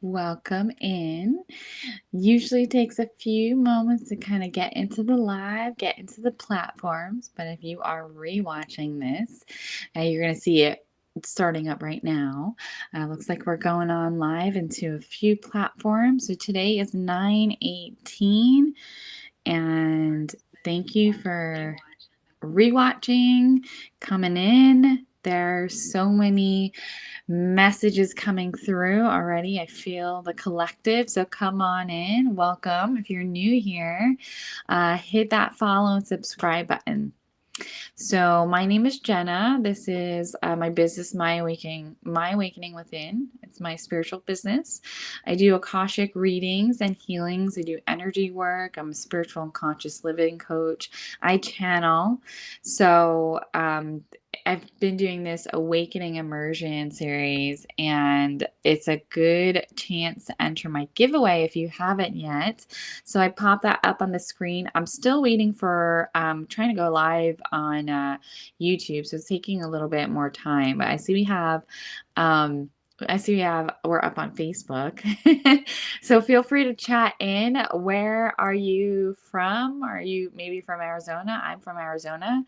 Welcome in. Usually takes a few moments to kind of get into the live, get into the platforms. But if you are rewatching this, you're going to see it starting up right now. Looks like we're going on live into a few platforms. So today is 9/18, and thank you for rewatching, coming in. There's so many messages coming through already. I feel the collective. So come on in. Welcome. If you're new here, hit that follow and subscribe button. So my name is Jenna. This is my business, My Awakening Within. It's my spiritual business. I do Akashic readings and healings. I do energy work. I'm a spiritual and conscious living coach. I channel. So I've been doing this Awakening Immersion series, and it's a good chance to enter my giveaway if you haven't yet. So I pop that up on the screen. I'm still waiting for trying to go live on YouTube, so it's taking a little bit more time. But we're up on Facebook. So feel free to chat in. Where are you from? Are you maybe from Arizona? I'm from Arizona.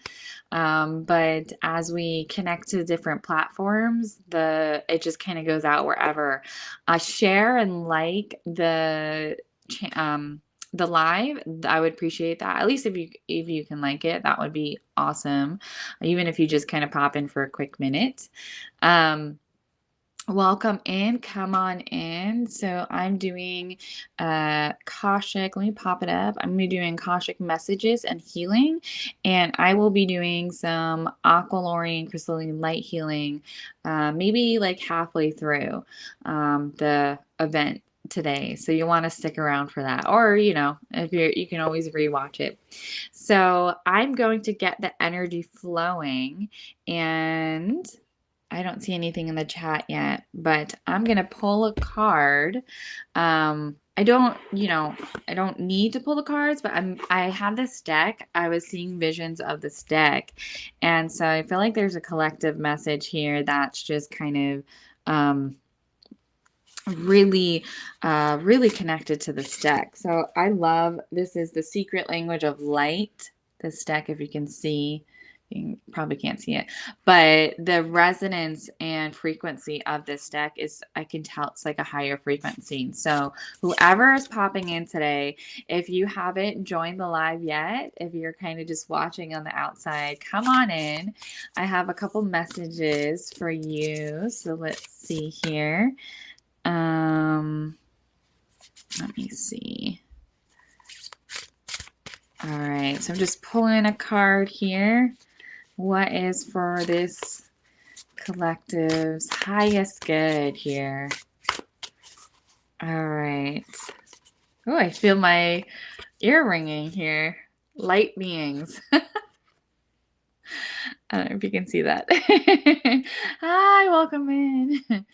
But as we connect to different platforms, it just kind of goes out wherever. Share and like the live. I would appreciate that. At least if you can like it, that would be awesome. Even if you just kind of pop in for a quick minute. Welcome in. Come on in. So I'm doing Akashic. Let me pop it up. I'm going to be doing Akashic Messages and Healing. And I will be doing some aquamarine crystalline light healing maybe like halfway through the event today. So you want to stick around for that. Or, if you can always rewatch it. So I'm going to get the energy flowing, and I don't see anything in the chat yet, but I'm going to pull a card. I don't need to pull the cards, but I have this deck. I was seeing visions of this deck. And so I feel like there's a collective message here that's just kind of really connected to this deck. So this is the secret language of light. This deck, if you can see, you probably can't see it, but the resonance and frequency of this deck I can tell it's like a higher frequency. So whoever is popping in today, if you haven't joined the live yet, if you're kind of just watching on the outside, come on in. I have a couple messages for you. So let's see here. Let me see. All right, so I'm just pulling a card here. What is for this collective's highest good here? All right. Oh, I feel my ear ringing here. Light beings. I don't know if you can see that. Hi, welcome in.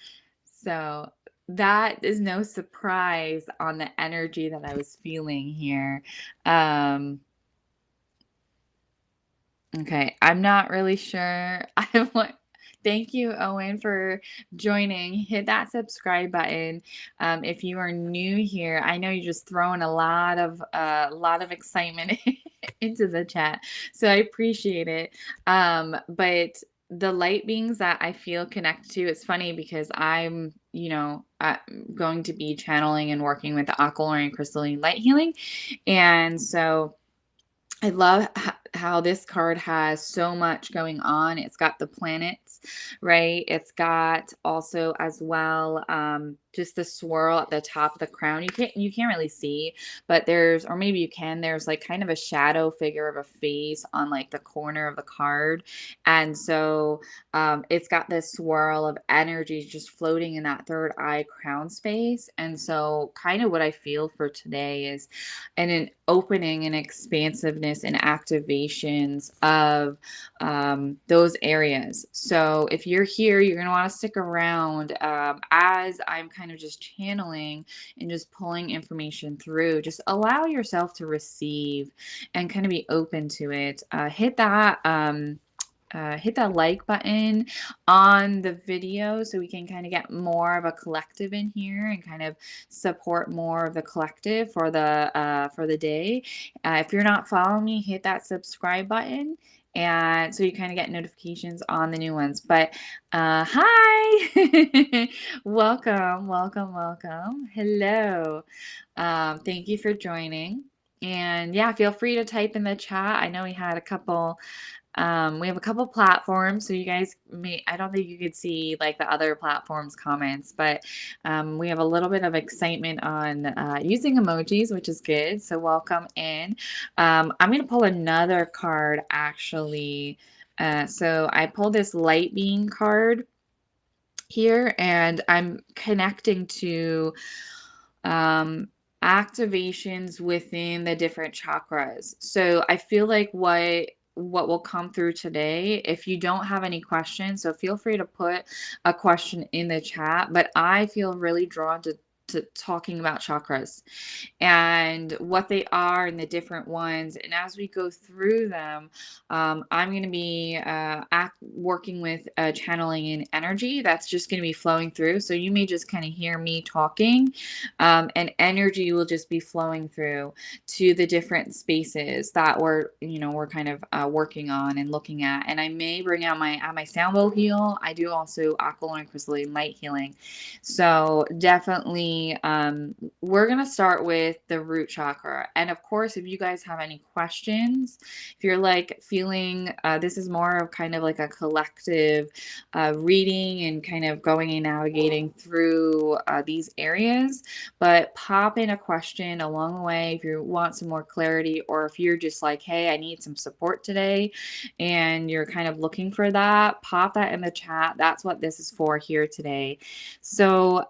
So that is no surprise on the energy that I was feeling here. Okay, I'm not really sure. Thank you, Owen, for joining. Hit that subscribe button. If you are new here, I know you're just throwing a lot of excitement into the chat, so I appreciate it. But the light beings that I feel connected to, it's funny because I'm going to be channeling and working with the aquamarine crystalline light healing, and so I love how this card has so much going on. It's got the planets, right? It's got also as well just the swirl at the top of the crown. You can't really see, but or maybe you can. There's like kind of a shadow figure of a face on like the corner of the card, and so it's got this swirl of energy just floating in that third eye crown space. And so kind of what I feel for today is an opening and expansiveness and activations of those areas. So if you're here, you're going to want to stick around as I'm kind of just channeling and just pulling information through. Just allow yourself to receive and kind of be open to it. Hit that hit that like button on the video so we can kind of get more of a collective in here and kind of support more of the collective for the day. If you're not following me, hit that subscribe button. And so you kind of get notifications on the new ones. But hi, welcome, welcome, welcome. Hello. Thank you for joining. And yeah, feel free to type in the chat. I know we have a couple platforms, so you guys I don't think you could see like the other platforms comments, but we have a little bit of excitement on using emojis, which is good. So welcome in. I'm going to pull another card actually. So I pulled this light being card here, and I'm connecting to activations within the different chakras. So I feel like what will come through today, if you don't have any questions, so feel free to put a question in the chat, but I feel really drawn to talking about chakras and what they are and the different ones. And as we go through them, I'm going to be working with channeling in energy that's just going to be flowing through. So you may just kind of hear me talking, and energy will just be flowing through to the different spaces that we're kind of working on and looking at. And I may bring out my sound bowl heal. I do also aquamarine crystalline light healing. So definitely, we're going to start with the root chakra. And of course, if you guys have any questions, if you're like feeling, this is more of kind of like a collective reading and kind of going and navigating through these areas, but pop in a question along the way if you want some more clarity, or if you're just like, hey, I need some support today and you're kind of looking for that, pop that in the chat. That's what this is for here today. So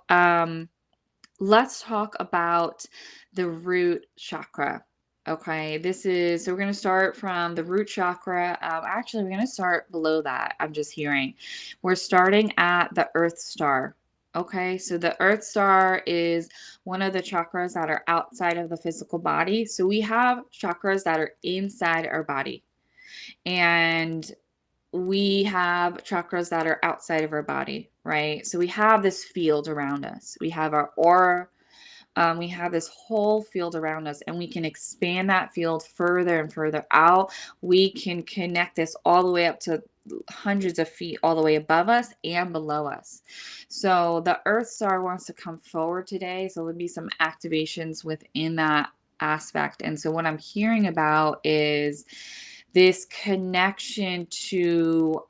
let's talk about the root chakra. Okay, so we're going to start from the root chakra. Actually, we're going to start below that. I'm just hearing. We're starting at the Earth Star. Okay, so the Earth Star is one of the chakras that are outside of the physical body. So we have chakras that are inside our body, and we have chakras that are outside of our body, right? So we have this field around us. We have our aura. We have this whole field around us, and we can expand that field further and further out. We can connect this all the way up to hundreds of feet, all the way above us and below us. So the Earth Star wants to come forward today. So there'll be some activations within that aspect. And so what I'm hearing about is this connection to,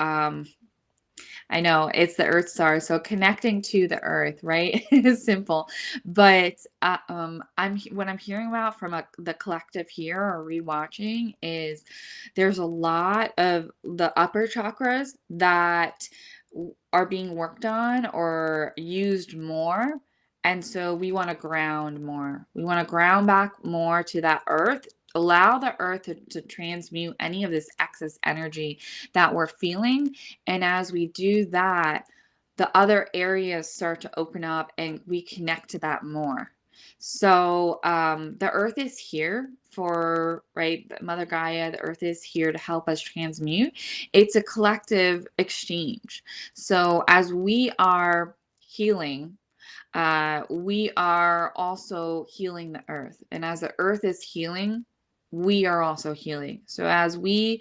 I know it's the Earth Star, so connecting to the Earth, right? It's simple, but what I'm hearing about from the collective here or rewatching is there's a lot of the upper chakras that are being worked on or used more. And so we want to ground more. We want to ground back more to that earth, allow the earth to transmute any of this excess energy that we're feeling. And as we do that, the other areas start to open up and we connect to that more. So the earth is here for, right, Mother Gaia, the earth is here to help us transmute. It's a collective exchange. So as we are healing, we are also healing the earth. And as the earth is healing, we are also healing. So as we're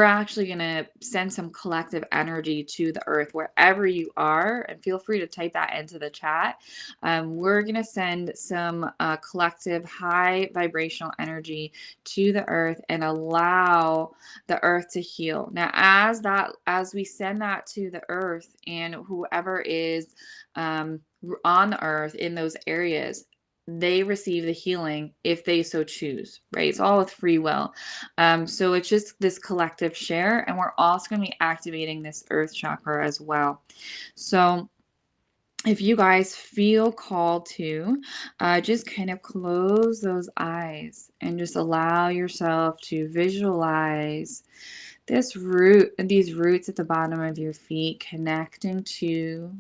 actually going to send some collective energy to the earth wherever you are, and feel free to type that into the chat. We're going to send some collective high vibrational energy to the earth and allow the earth to heal. Now, as we send that to the earth, and whoever is on the earth in those areas, they receive the healing if they so choose, right? It's all with free will. So it's just this collective share, and we're also going to be activating this earth chakra as well. So if you guys feel called to, just kind of close those eyes and just allow yourself to visualize these roots at the bottom of your feet connecting to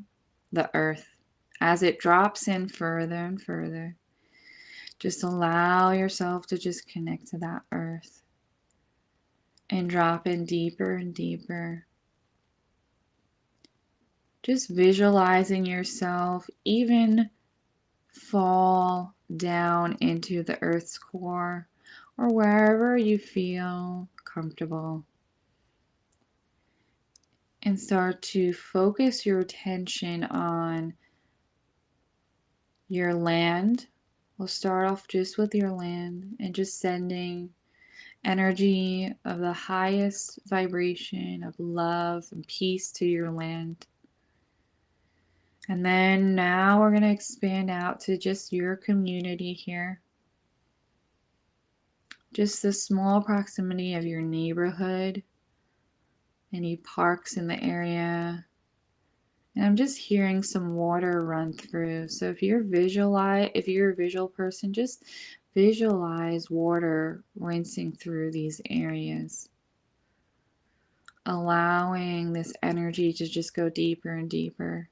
the earth as it drops in further and further. Just allow yourself to just connect to that earth and drop in deeper and deeper. Just visualizing yourself even fall down into the earth's core or wherever you feel comfortable. And start to focus your attention on your land. We'll start off just with your land and just sending energy of the highest vibration of love and peace to your land. And then now we're going to expand out to just your community here. Just the small proximity of your neighborhood, any parks in the area. And I'm just hearing some water run through. So if you're a visual person, just visualize water rinsing through these areas. Allowing this energy to just go deeper and deeper.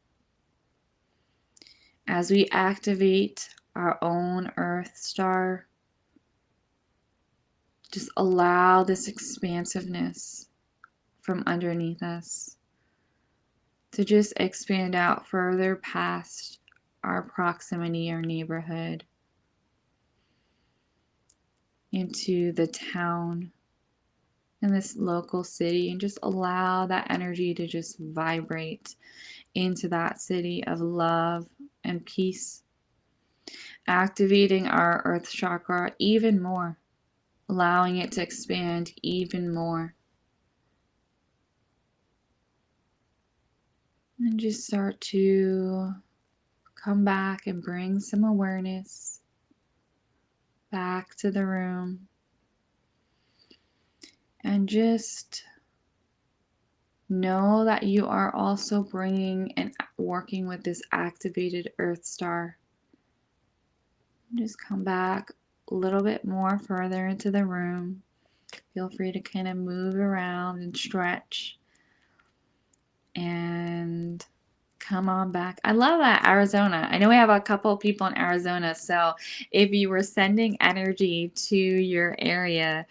As we activate our own Earth Star, just allow this expansiveness from underneath us to just expand out further past our proximity, our neighborhood, into the town and this local city, and just allow that energy to just vibrate into that city of love and peace, activating our earth chakra even more, allowing it to expand even more. And just start to come back and bring some awareness back to the room. And just know that you are also bringing and working with this activated Earth Star. Just come back a little bit more further into the room. Feel free to kind of move around and stretch. And come on back. I love that, Arizona. I know we have a couple of people in Arizona. So if you were sending energy to your area,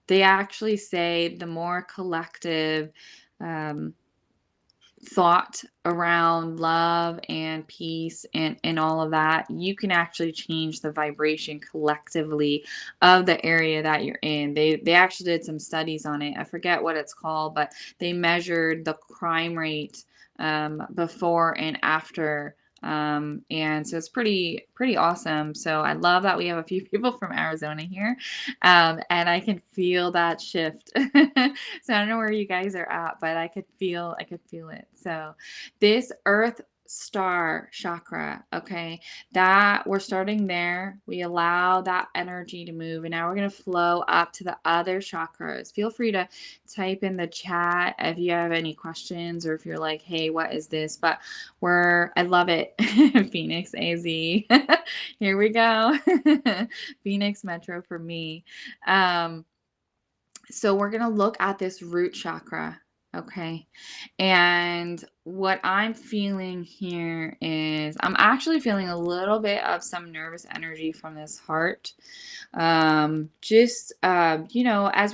they actually say the more collective thought around love and peace and all of that, you can actually change the vibration collectively of the area that you're in. They actually did some studies on it. I forget what it's called, but they measured the crime rate before and after. And so it's pretty awesome. So I love that we have a few people from Arizona here. And I can feel that shift. So I don't know where you guys are at, but I could feel it. So this earth star chakra, okay, that we're starting there. We allow that energy to move, and now we're going to flow up to the other chakras. Feel free to type in the chat if you have any questions, or if you're like, hey, what is this? But I love it. Phoenix AZ. Here we go. Phoenix Metro for me. So we're going to look at this root chakra. Okay. And what I'm feeling here is I'm actually feeling a little bit of some nervous energy from this heart. As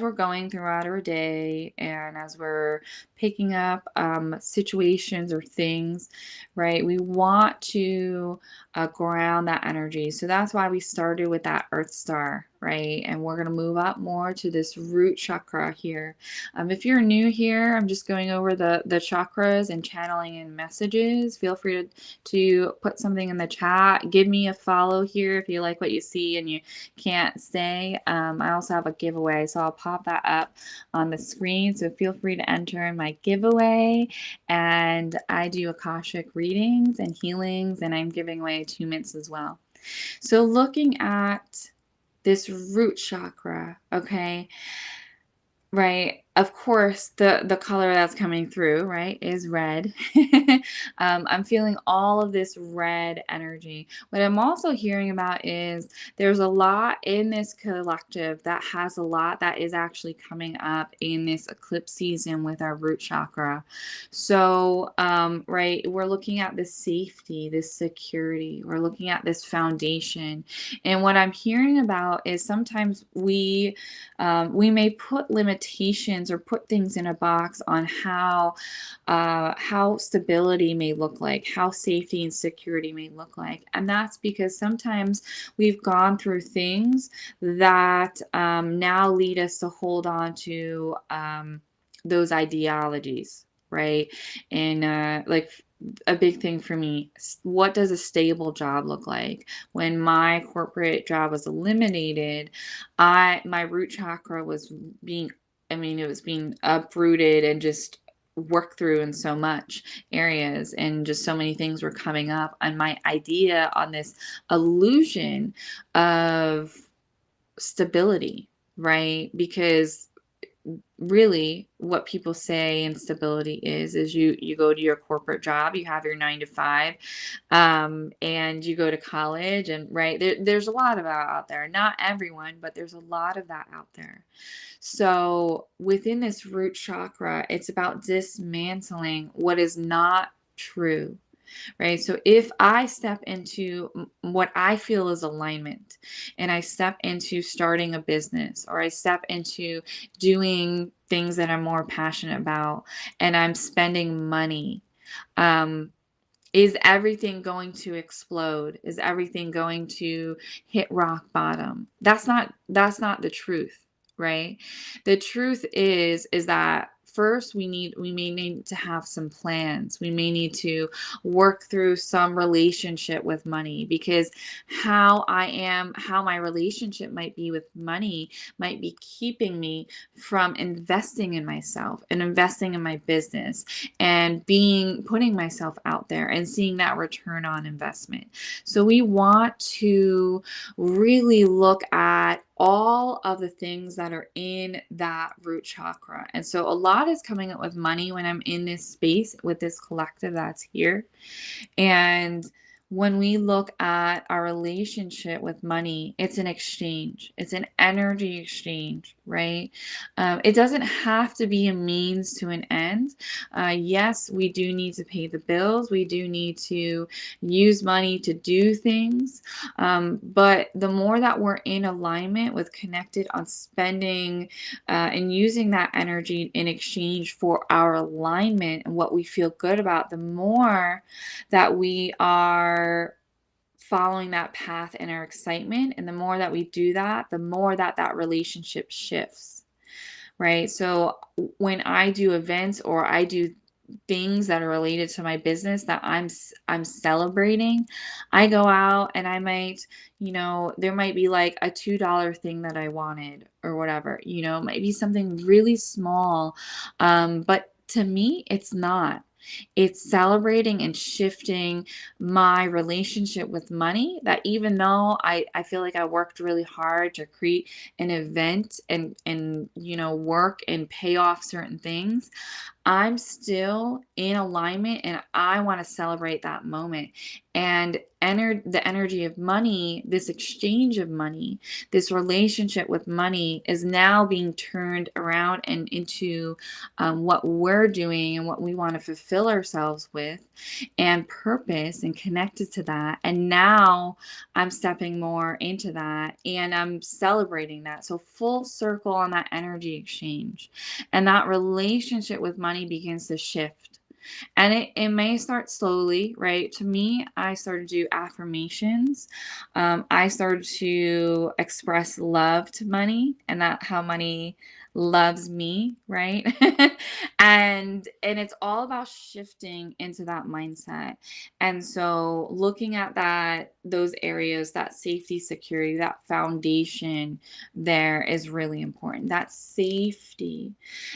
we're going throughout our day and as we're picking up situations or things, right? We want to ground that energy. So that's why we started with that earth star, right? And we're going to move up more to this root chakra here. If you're new here, I'm just going over the chakras and channeling in messages. Feel free to put something in the chat. Give me a follow here if you like what you see and you can't stay. I also have a giveaway, so I'll pop that up on the screen. So feel free to enter in my giveaway. And I do Akashic readings and healings, and I'm giving away 2 mints as well. So looking at this root chakra, okay, right? Of course, the color that's coming through, right, is red. I'm feeling all of this red energy. What I'm also hearing about is there's a lot in this collective that has a lot that is actually coming up in this eclipse season with our root chakra. So, right, we're looking at this safety, this security. We're looking at this foundation. And what I'm hearing about is sometimes we may put limitations or put things in a box on how stability may look like, how safety and security may look like. And that's because sometimes we've gone through things that now lead us to hold on to those ideologies, right? And like a big thing for me, what does a stable job look like? When my corporate job was eliminated, my root chakra was being, I mean, it was being uprooted and just worked through in so much areas, and just so many things were coming up, and my idea on this illusion of stability, right? Because really what people say instability is you go to your corporate job, you have your 9 to 5, and you go to college, and right there's a lot of that out there, not everyone, but there's a lot of that out there. So within this root chakra, it's about dismantling what is not true, right? So if I step into what I feel is alignment, and I step into starting a business, or I step into doing things that I'm more passionate about, and I'm spending money, um, is everything going to explode? Is everything going to hit rock bottom? That's not the truth, right? The truth is that first we may need to have some plans. We may need to work through some relationship with money, because how my relationship might be with money might be keeping me from investing in myself and investing in my business and putting myself out there and seeing that return on investment. So we want to really look at all of the things that are in that root chakra. And so a lot is coming up with money when I'm in this space with this collective that's here. And when we look at our relationship with money, it's an exchange. It's an energy exchange, right? It doesn't have to be a means to an end. Yes, we do need to pay the bills. We do need to use money to do things. But the more that we're in alignment with connected on spending and using that energy in exchange for our alignment and what we feel good about, the more that we are following that path in our excitement, and the more that we do that, the more that relationship shifts, right? So when I do events or I do things that are related to my business that I'm celebrating, I go out and I might, there might be like a $2 thing that I wanted or whatever, it might be something really small, but to me it's not. It's celebrating and shifting my relationship with money, that even though I feel like I worked really hard to create an event and work and pay off certain things, I'm still in alignment and I want to celebrate that moment. And the energy of money, this exchange of money, this relationship with money is now being turned around and into what we're doing and what we want to fulfill ourselves with, and purpose and connected to that. And now I'm stepping more into that and I'm celebrating that. So full circle on that energy exchange. And that relationship with money begins to shift. And it may start slowly, right? To me, I started to do affirmations. I started to express love to money, and that how money loves me, right? And it's all about shifting into that mindset. And so looking at those areas, that safety, security, that foundation there is really important. That safety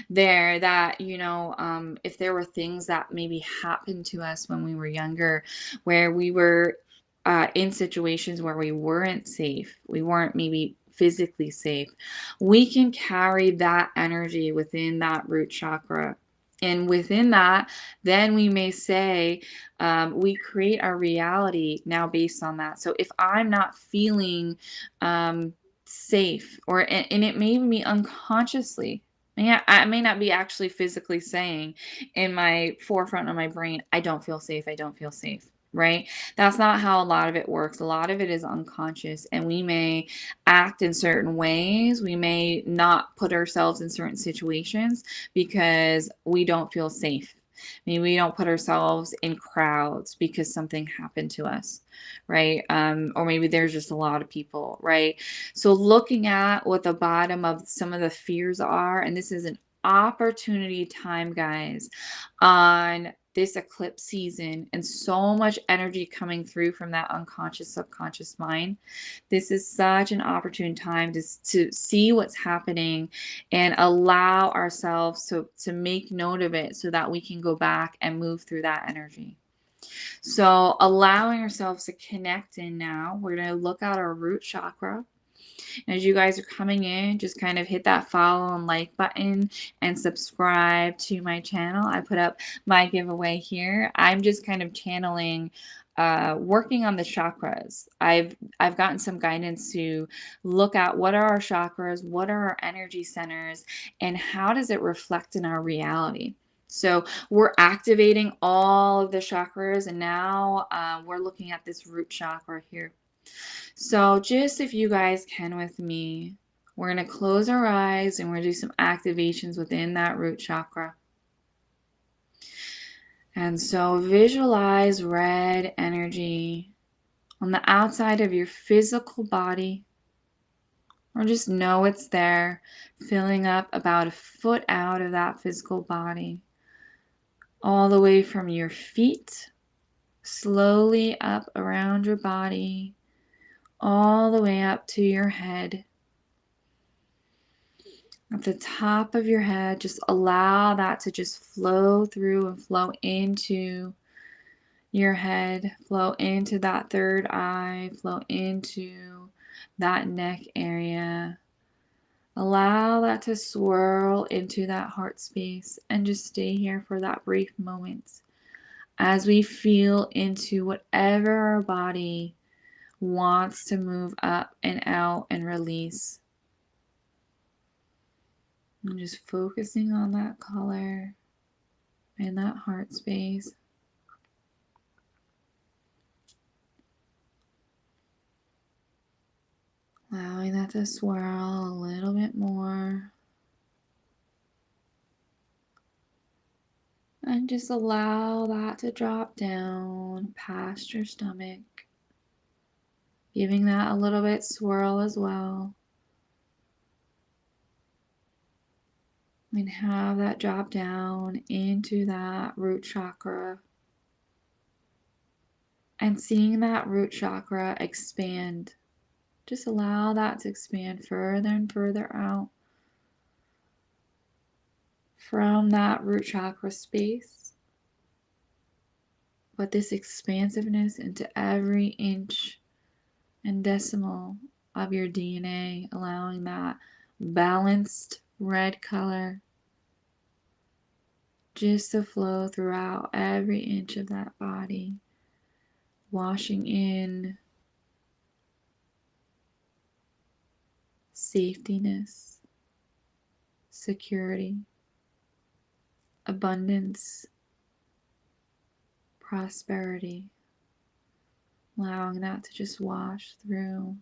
there, that if there were things that maybe happened to us when we were younger, where we were in situations where we weren't safe, we weren't maybe physically safe, we can carry that energy within that root chakra. And within that, then we may say, we create our reality now based on that. So if I'm not feeling safe, and it may be unconsciously, I may not be actually physically saying in my forefront of my brain, I don't feel safe, I don't feel safe, right? That's not how a lot of it works. A lot of it is unconscious, and we may act in certain ways. We may not put ourselves in certain situations because we don't feel safe. Maybe we don't put ourselves in crowds because something happened to us, right? Or maybe there's just a lot of people, right? So looking at what the bottom of some of the fears are, and this is an opportunity time, guys, on this eclipse season, and so much energy coming through from that unconscious, subconscious mind. This is such an opportune time to see what's happening and allow ourselves to make note of it so that we can go back and move through that energy. So allowing ourselves to connect in now, we're going to look at our root chakra. As you guys are coming in, just kind of hit that follow and like button and subscribe to my channel. I put up my giveaway here. I'm just kind of channeling, working on the chakras. I've gotten some guidance to look at what are our chakras, what are our energy centers, and how does it reflect in our reality. So we're activating all of the chakras, and now we're looking at this root chakra here. So just if you guys can with me, we're going to close our eyes and we're going to do some activations within that root chakra. And so visualize red energy on the outside of your physical body, or just know it's there, filling up about a foot out of that physical body, all the way from your feet, slowly up around your body, all the way up to your head. At the top of your head, just allow that to just flow through and flow into your head, flow into that third eye, flow into that neck area. Allow that to swirl into that heart space and just stay here for that brief moment as we feel into whatever our body wants to move up and out and release. I'm just focusing on that color and that heart space. Allowing that to swirl a little bit more. And just allow that to drop down past your stomach, giving that a little bit swirl as well. And have that drop down into that root chakra. And seeing that root chakra expand. Just allow that to expand further and further out from that root chakra space. But this expansiveness into every inch and decimal of your DNA, allowing that balanced red color just to flow throughout every inch of that body, washing in safetyness, security, abundance, prosperity, allowing that to just wash through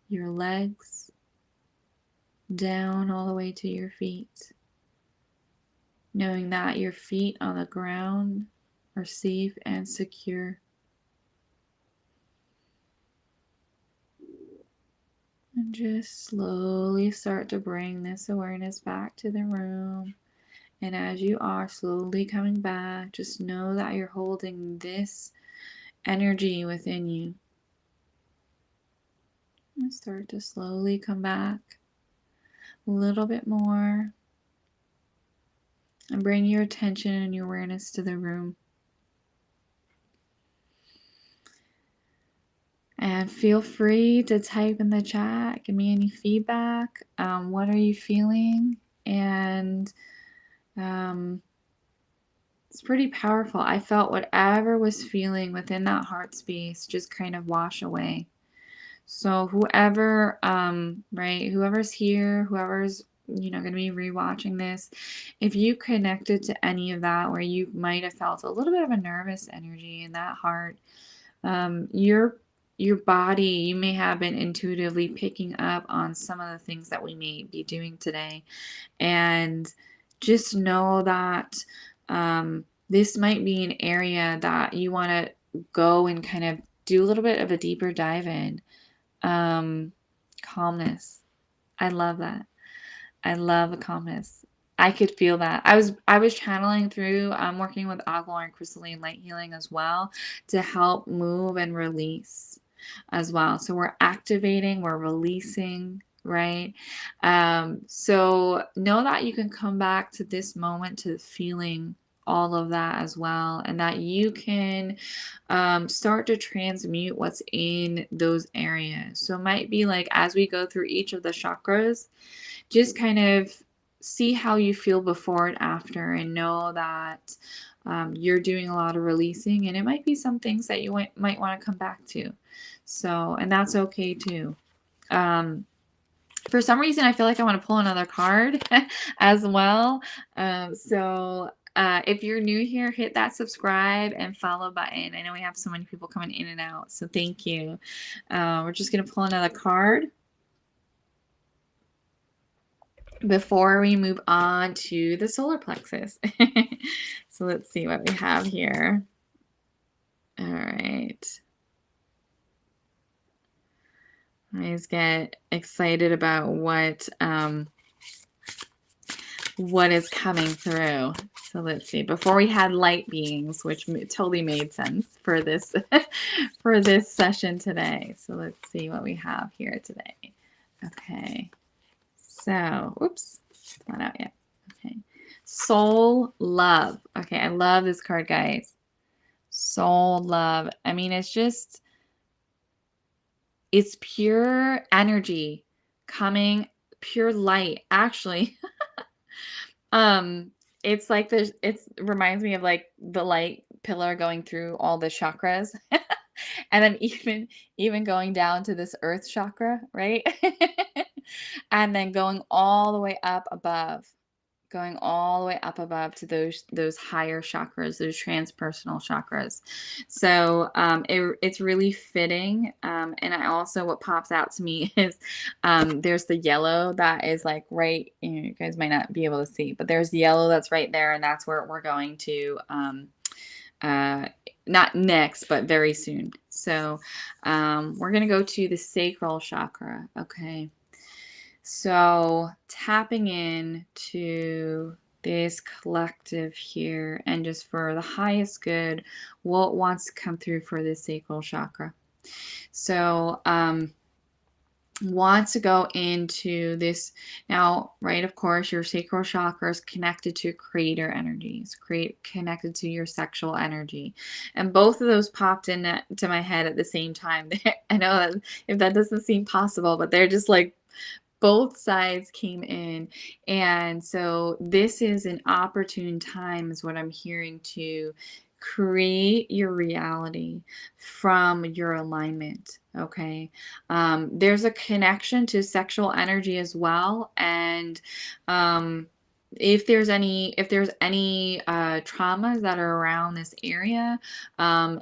your legs, down all the way to your feet, knowing that your feet on the ground are safe and secure. And just slowly start to bring this awareness back to the room. And as you are slowly coming back, just know that you're holding this energy within you. And start to slowly come back a little bit more. And bring your attention and your awareness to the room. And feel free to type in the chat, give me any feedback. What are you feeling? And it's pretty powerful. I felt whatever was feeling within that heart space just kind of wash away. So whoever, right, whoever's here, whoever's, going to be rewatching this, if you connected to any of that where you might have felt a little bit of a nervous energy in that heart, your body, you may have been intuitively picking up on some of the things that we may be doing today. And just know that this might be an area that you want to go and kind of do a little bit of a deeper dive in. Calmness. I love that. I love the calmness. I could feel that. I was channeling through working with Agua and crystalline light healing as well to help move and release as well. So we're activating, we're releasing, right? So know that you can come back to this moment, to feeling all of that as well, and that you can start to transmute what's in those areas. So it might be like, as we go through each of the chakras, just kind of see how you feel before and after, and know that you're doing a lot of releasing, and it might be some things that you might want to come back to. So, and that's okay too. For some reason, I feel like I want to pull another card as well. If you're new here, hit that subscribe and follow button. I know we have so many people coming in and out, so thank you. We're just going to pull another card before we move on to the solar plexus. So let's see what we have here. All right. I always get excited about what is coming through. So let's see. Before we had light beings, which totally made sense for this for this session today. So let's see what we have here today. Okay. So, oops, it's not out yet. Okay. Soul love. Okay, I love this card, guys. Soul love. I mean, it's pure energy coming, pure light. Actually, it's like it reminds me of like the light pillar going through all the chakras. And then even going down to this earth chakra, right? And then going all the way up above. Going all the way up above to those higher chakras, those transpersonal chakras. So it's really fitting. And I also, what pops out to me is there's the yellow that is like right, you guys might not be able to see, but there's the yellow that's right there, and that's where we're going to not next, but very soon. So we're going to go to the sacral chakra. Okay. So tapping in to this collective here, and just for the highest good, what wants to come through for this sacral chakra. So wants to go into this now, right? Of course, your sacral chakra is connected to creator energies, connected to your sexual energy, and both of those popped into my head at the same time. I know that if that doesn't seem possible, but they're just like both sides came in. And so this is an opportune time, is what I'm hearing, to create your reality from your alignment. Okay. There's a connection to sexual energy as well. And if there's any traumas that are around this area,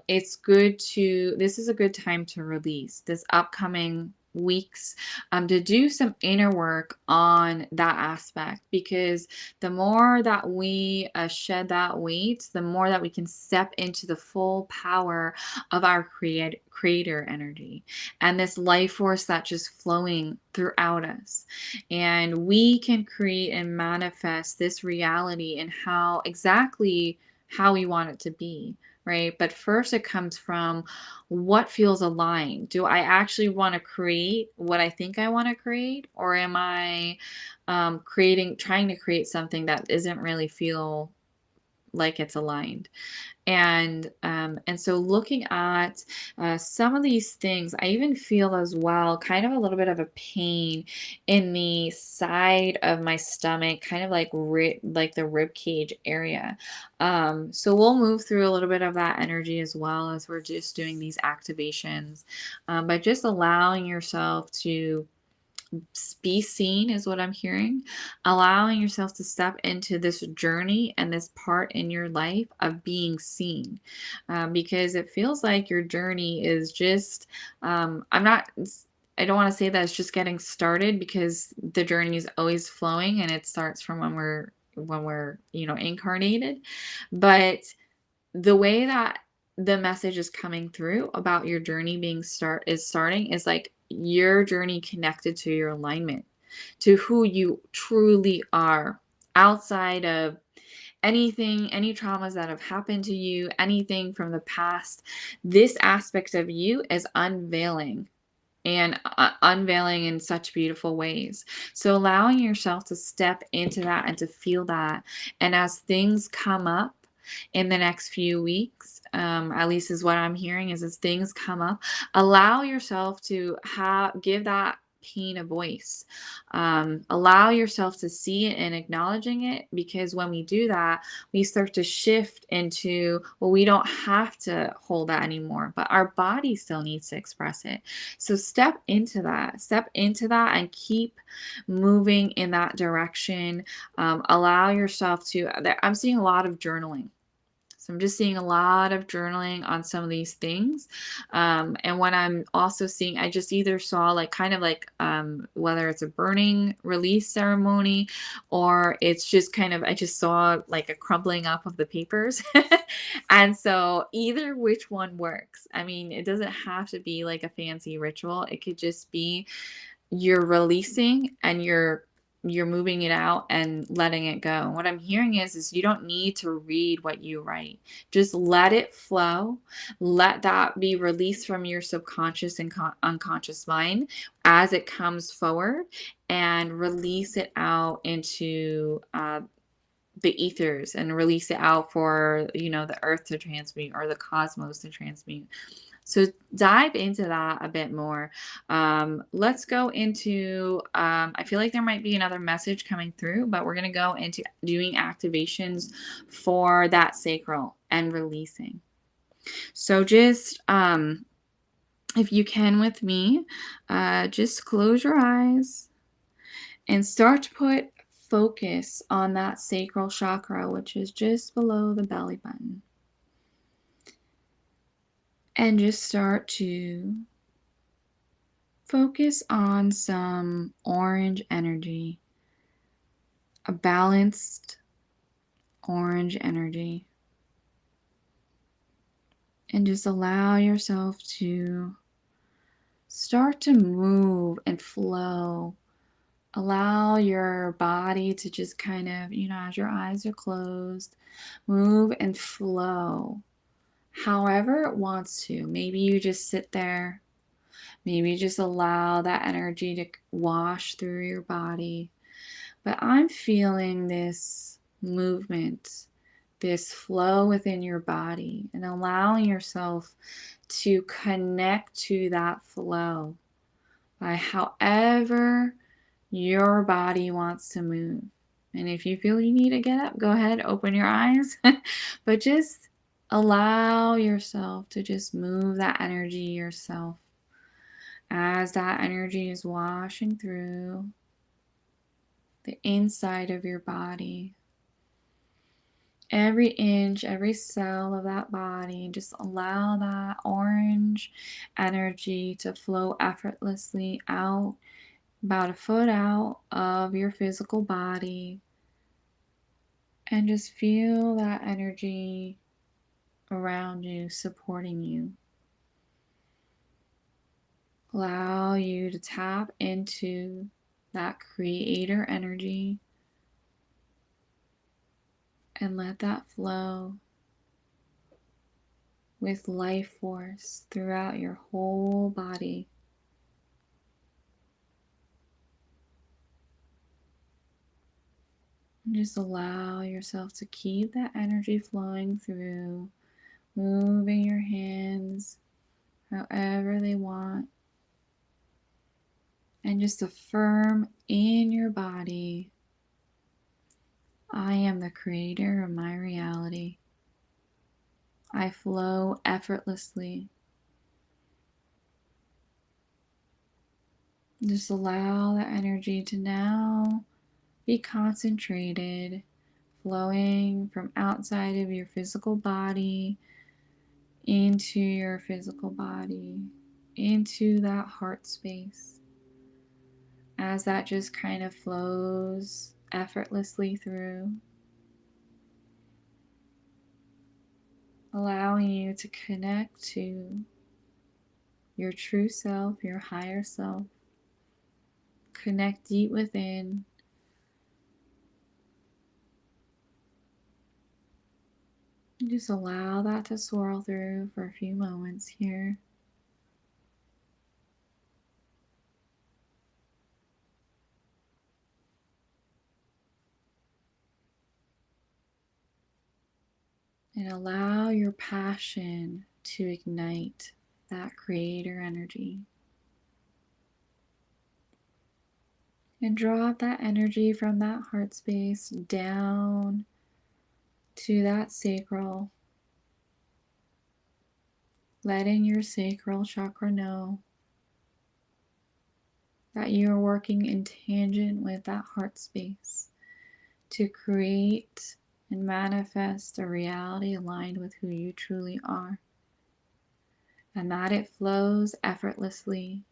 this is a good time to release this upcoming weeks, to do some inner work on that aspect, because the more that we shed that weight, the more that we can step into the full power of our creator energy and this life force that's just flowing throughout us. And we can create and manifest this reality and exactly how we want it to be. Right? But first it comes from what feels aligned. Do I actually want to create what I think I want to create? Or am I trying to create something that isn't really feel like it's aligned. And so looking at some of these things, I even feel as well kind of a little bit of a pain in the side of my stomach, kind of like the rib cage area. So we'll move through a little bit of that energy as well as we're just doing these activations, by just allowing yourself to be seen is what I'm hearing. Allowing yourself to step into this journey and this part in your life of being seen. Because it feels like your journey is just, I'm not, I don't want to say that it's just getting started, because the journey is always flowing and it starts from when we're incarnated. But the way that the message is coming through about your journey starting is like your journey connected to your alignment, to who you truly are, outside of anything, any traumas that have happened to you, anything from the past. This aspect of you is unveiling, and unveiling in such beautiful ways. So allowing yourself to step into that and to feel that. And as things come up in the next few weeks, at least is what I'm hearing, is as things come up, allow yourself to give that pain a voice. Allow yourself to see it and acknowledging it, because when we do that, we start to shift into, well, we don't have to hold that anymore, but our body still needs to express it. So step into that and keep moving in that direction. Allow yourself to, I'm seeing a lot of journaling. So I'm just seeing a lot of journaling on some of these things. And what I'm also seeing, I just either saw like kind of like whether it's a burning release ceremony, or it's just kind of, I just saw like a crumbling up of the papers. And so either which one works. I mean, it doesn't have to be like a fancy ritual. It could just be you're releasing and you're moving it out and letting it go. And what I'm hearing is you don't need to read what you write. Just let it flow. Let that be released from your subconscious and unconscious mind as it comes forward, and release it out into the ethers, and release it out for the earth to transmute, or the cosmos to transmute. So dive into that a bit more. Let's go into, I feel like there might be another message coming through, but we're going to go into doing activations for that sacral and releasing. So just, if you can with me, just close your eyes and start to put focus on that sacral chakra, which is just below the belly button. And just start to focus on some orange energy, a balanced orange energy. And just allow yourself to start to move and flow. Allow your body to just kind of, as your eyes are closed, move and flow however it wants to. Maybe you just sit there. Maybe just allow that energy to wash through your body. But I'm feeling this movement, this flow within your body, and allowing yourself to connect to that flow by however your body wants to move. And if you feel you need to get up, go ahead, open your eyes. But just allow yourself to just move that energy yourself as that energy is washing through the inside of your body. Every inch, every cell of that body, just allow that orange energy to flow effortlessly out, about a foot out of your physical body. And just feel that energy around you, supporting you. Allow you to tap into that creator energy and let that flow with life force throughout your whole body. And just allow yourself to keep that energy flowing through, moving your hands however they want. And just affirm in your body, I am the creator of my reality. I flow effortlessly. Just allow the energy to now be concentrated, flowing from outside of your physical body into your physical body, into that heart space. As that just kind of flows effortlessly through, allowing you to connect to your true self, your higher self. Connect deep within. Just allow that to swirl through for a few moments here. And allow your passion to ignite that creator energy. And drop that energy from that heart space down to that sacral, letting your sacral chakra know that you are working in tangent with that heart space to create and manifest a reality aligned with who you truly are, and that it flows effortlessly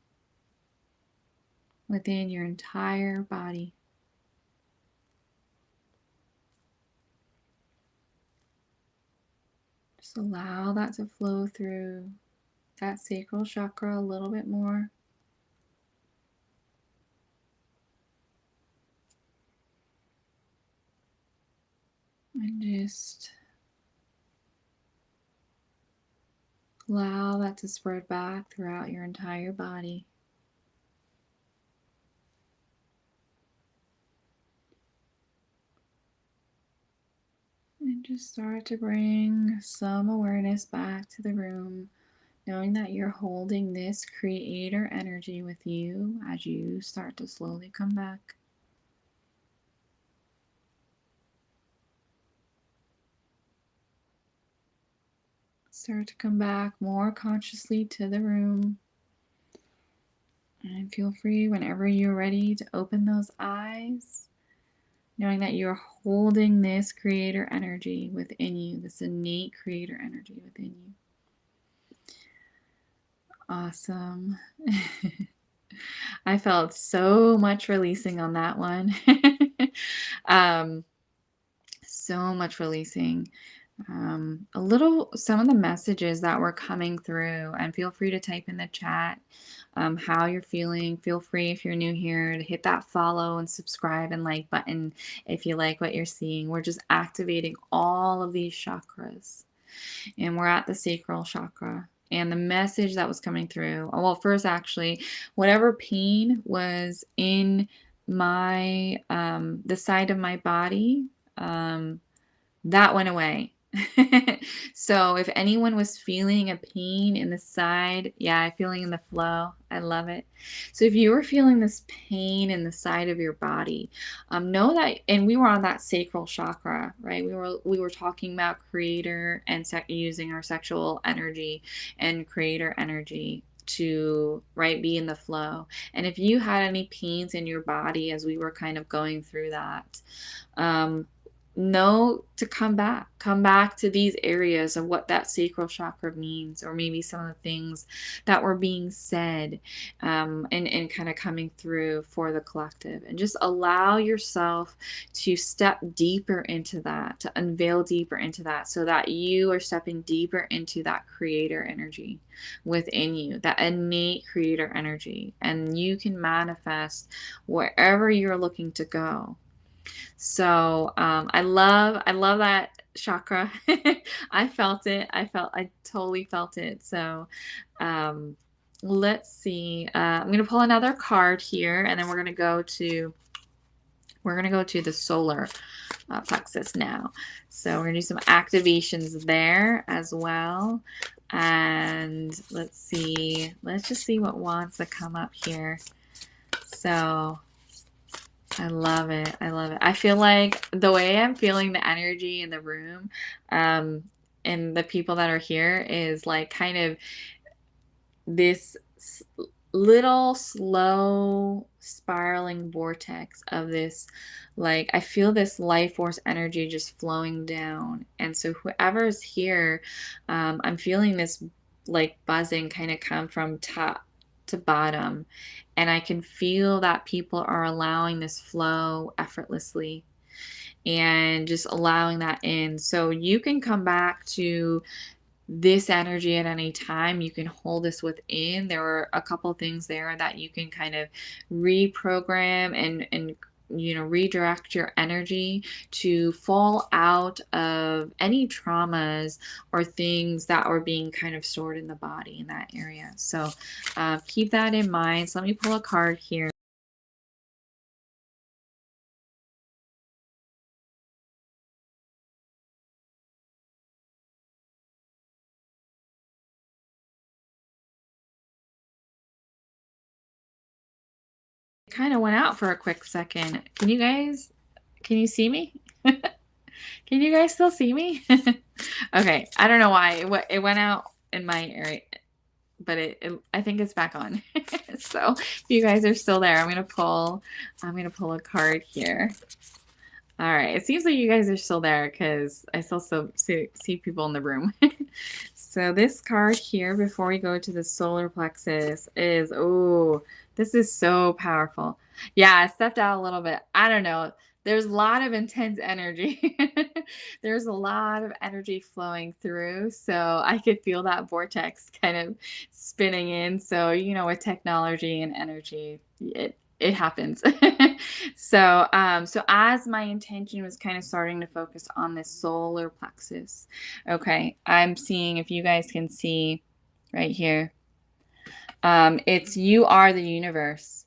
within your entire body. Just allow that to flow through that sacral chakra a little bit more. And just allow that to spread back throughout your entire body. And just start to bring some awareness back to the room, knowing that you're holding this creator energy with you as you start to slowly come back. Start to come back more consciously to the room. And feel free whenever you're ready to open those eyes, knowing that you're holding this creator energy within you, this innate creator energy within you. Awesome. I felt so much releasing on that one. So much releasing. Some of the messages that were coming through, and feel free to type in the chat how you're feeling. Feel free, if you're new here, to hit that follow and subscribe and like button if you like what you're seeing. We're just activating all of these chakras, and we're at the sacral chakra. And the message that was coming through, well, first, actually, whatever pain was in my the side of my body, that went away. So if anyone was feeling a pain in the side, yeah, feeling in the flow, I love it. So if you were feeling this pain in the side of your body, know that, and we were on that sacral chakra, right? We were talking about creator and using our sexual energy and creator energy to be in the flow. And if you had any pains in your body as we were kind of going through that, know to come back to these areas of what that sacral chakra means, or maybe some of the things that were being said, and kind of coming through for the collective, and just allow yourself to step deeper into that, to unveil deeper into that, so that you are stepping deeper into that creator energy within you, that innate creator energy, and you can manifest wherever you're looking to go. So I love that chakra. I felt it. I totally felt it. So let's see. I'm going to pull another card here, and then we're going to go to the solar plexus now. So we're gonna do some activations there as well. And let's just see what wants to come up here. So I love it. I love it. I feel like the way I'm feeling the energy in the room, and the people that are here is like kind of this little slow spiraling vortex of this, like, I feel this life force energy just flowing down. And so whoever is here, I'm feeling this like buzzing kind of come from top to bottom, and I can feel that people are allowing this flow effortlessly and just allowing that in. So you can come back to this energy at any time. You can hold this within. There are a couple things there that you can kind of reprogram and redirect your energy to fall out of any traumas or things that are being kind of stored in the body in that area. So keep that in mind. So let me pull a card here. Kind of went out for a quick second. Can you see me? Can you guys still see me? Okay, I don't know why it went out in my area, but I think it's back on. So if you guys are still there, I'm gonna pull a card here. All right, it seems like you guys are still there because I still see people in the room. So this card here, before we go to the solar plexus, is, oh, this is so powerful. Yeah, I stepped out a little bit. I don't know. There's a lot of intense energy. There's a lot of energy flowing through. So I could feel that vortex kind of spinning in. So, with technology and energy, it happens. So as my intention was kind of starting to focus on this solar plexus, okay, I'm seeing, if you guys can see right here, it's you are the universe.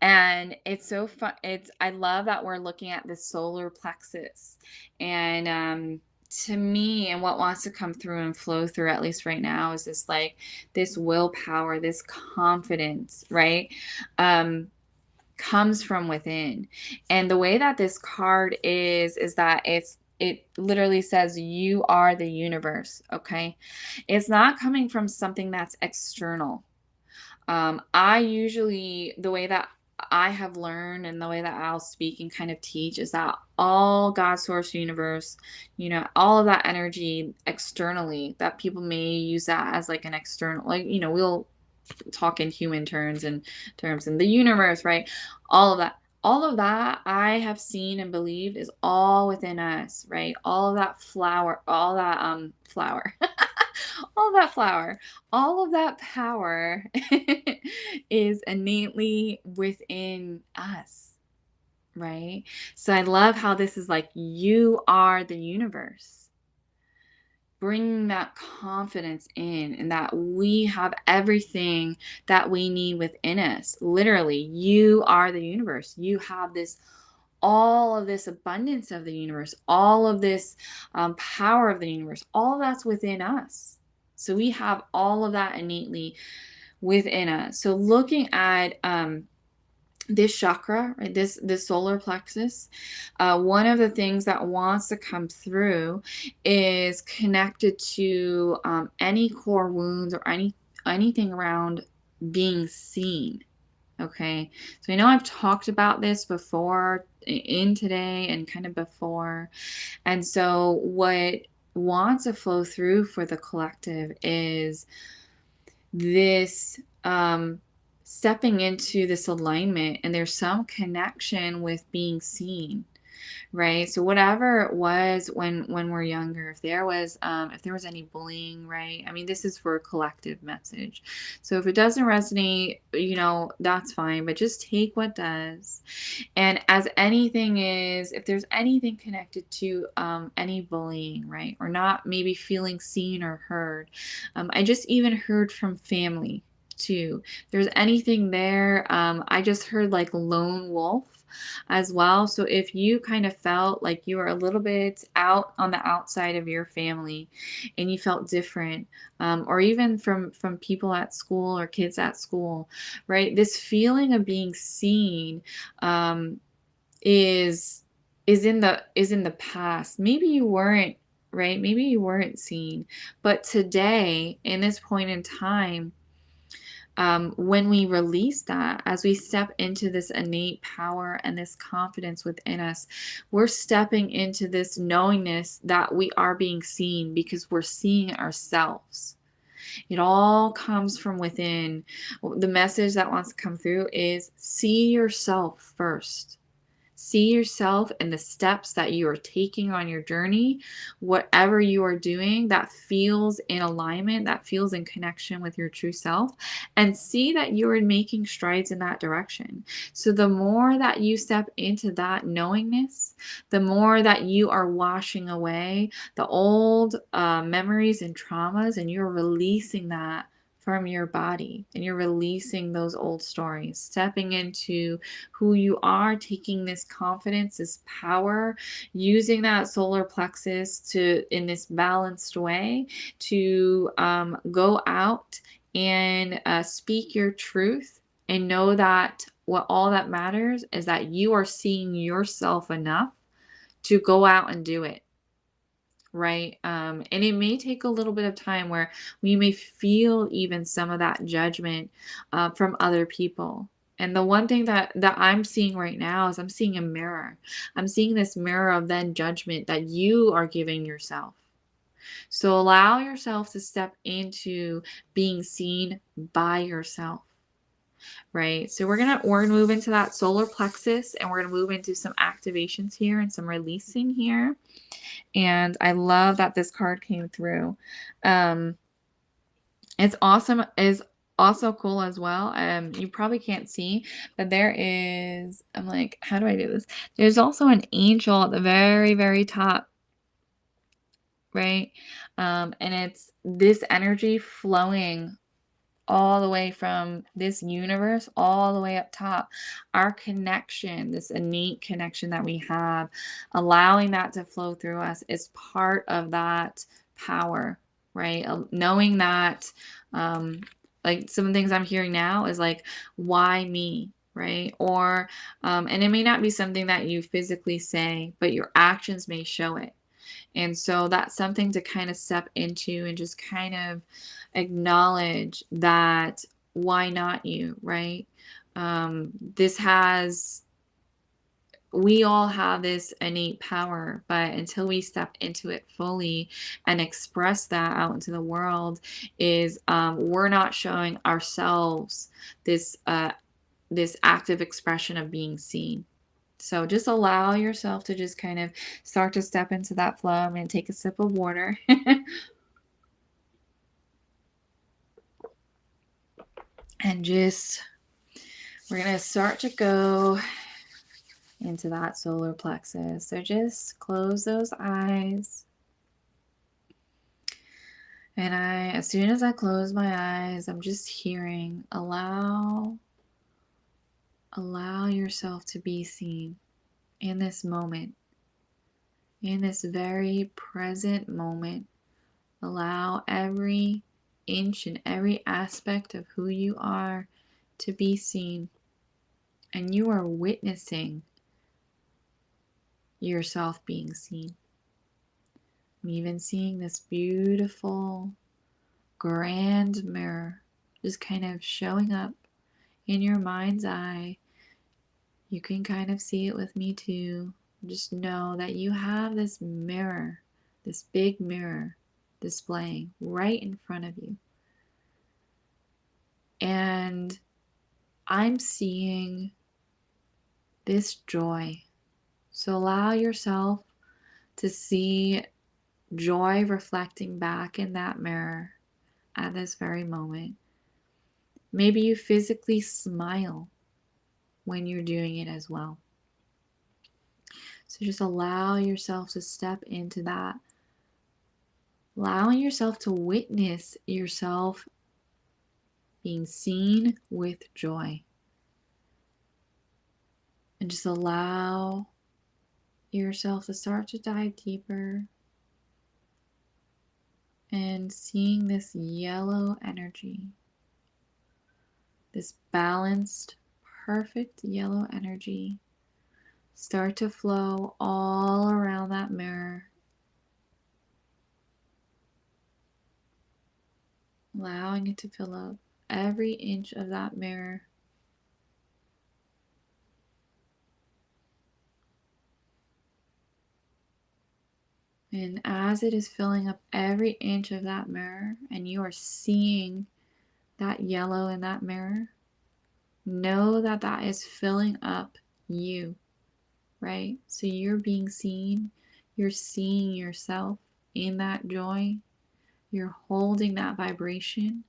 And it's so fun. I love that we're looking at the solar plexus. And to me, and what wants to come through and flow through, at least right now, is this willpower, this confidence, right? Comes from within. And the way that this card is that it literally says you are the universe. Okay, it's not coming from something that's external. The way that I have learned and the way that I'll speak and kind of teach is that all God source universe, all of that energy externally, that people may use that as like an external, like, we'll talk in human terms and in the universe, right? All of that I have seen and believed is all within us, right? All of that flower, all that flower, all of that flower, all of that power is innately within us, right? So I love how this is like you are the universe. Bringing that confidence in, and that we have everything that we need within us. Literally, you are the universe. You have all of this abundance of the universe, all of this power of the universe, all of that's within us. So we have all of that innately within us. So looking at this chakra, right, this solar plexus, one of the things that wants to come through is connected to any core wounds or anything around being seen. Okay, so I know I've talked about this before in today and kind of before, and so what wants to flow through for the collective is this stepping into this alignment, and there's some connection with being seen, right? So whatever it was when we're younger, if there was any bullying, right? I mean, this is for a collective message. So if it doesn't resonate, that's fine, but just take what does. And as anything is, if there's anything connected to any bullying, right, or not maybe feeling seen or heard, I just even heard from family too. If there's anything there, I just heard like lone wolf. as well. So if you kind of felt like you were a little bit out on the outside of your family and you felt different, or even from people at school or kids at school, right? This feeling of being seen is is in the past. Maybe you weren't, right? Maybe you weren't seen, but today, in this point in time, when we release that, as we step into this innate power and this confidence within us, we're stepping into this knowingness that we are being seen because we're seeing ourselves. It all comes from within. The message that wants to come through is see yourself first. See yourself and the steps that you are taking on your journey, whatever you are doing that feels in alignment, that feels in connection with your true self, and see that you are making strides in that direction. So the more that you step into that knowingness, the more that you are washing away the old memories and traumas, and you're releasing that from your body, and you're releasing those old stories, stepping into who you are, taking this confidence, this power, using that solar plexus to, in this balanced way, to go out and speak your truth, and know that what all that matters is that you are seeing yourself enough to go out and do it. Right. And it may take a little bit of time where we may feel even some of that judgment from other people. And the one thing that I'm seeing right now is I'm seeing a mirror. I'm seeing this mirror of then judgment that you are giving yourself. So allow yourself to step into being seen by yourself. Right. So we're gonna move into that solar plexus, and we're gonna move into some activations here and some releasing here. And I love that this card came through. It's awesome. Is also cool as well. You probably can't see, but there is, I'm like, how do I do this? There's also an angel at the very, very top, right? And it's this energy flowing all the way from this universe all the way up top. Our connection, this innate connection that we have, allowing that to flow through us is part of that power, right? Knowing that, like some things I'm hearing now is like, why me? Right? Or, and it may not be something that you physically say, but your actions may show it. And so that's something to kind of step into and just kind of acknowledge that why not you, right? We all have this innate power, but until we step into it fully and express that out into the world, is we're not showing ourselves this this active expression of being seen. So just allow yourself to just kind of start to step into that flow. I'm going to take a sip of water. And just, we're going to start to go into that solar plexus. So just close those eyes. And as soon as I close my eyes, I'm just hearing, allow yourself to be seen in this moment, in this very present moment. Allow every inch and every aspect of who you are to be seen. And you are witnessing yourself being seen. I'm even seeing this beautiful, grand mirror just kind of showing up in your mind's eye. You can kind of see it with me too. Just know that you have this mirror, this big mirror displaying right in front of you. And I'm seeing this joy. So allow yourself to see joy reflecting back in that mirror at this very moment. Maybe you physically smile when you're doing it as well. So just allow yourself to step into that. Allowing yourself to witness yourself being seen with joy. And just allow yourself to start to dive deeper and seeing this yellow energy, this balanced, perfect yellow energy start to flow all around that mirror, allowing it to fill up every inch of that mirror. And as it is filling up every inch of that mirror, and you are seeing that yellow in that mirror, know that that is filling up you, right? So you're being seen, you're seeing yourself in that joy, you're holding that vibration,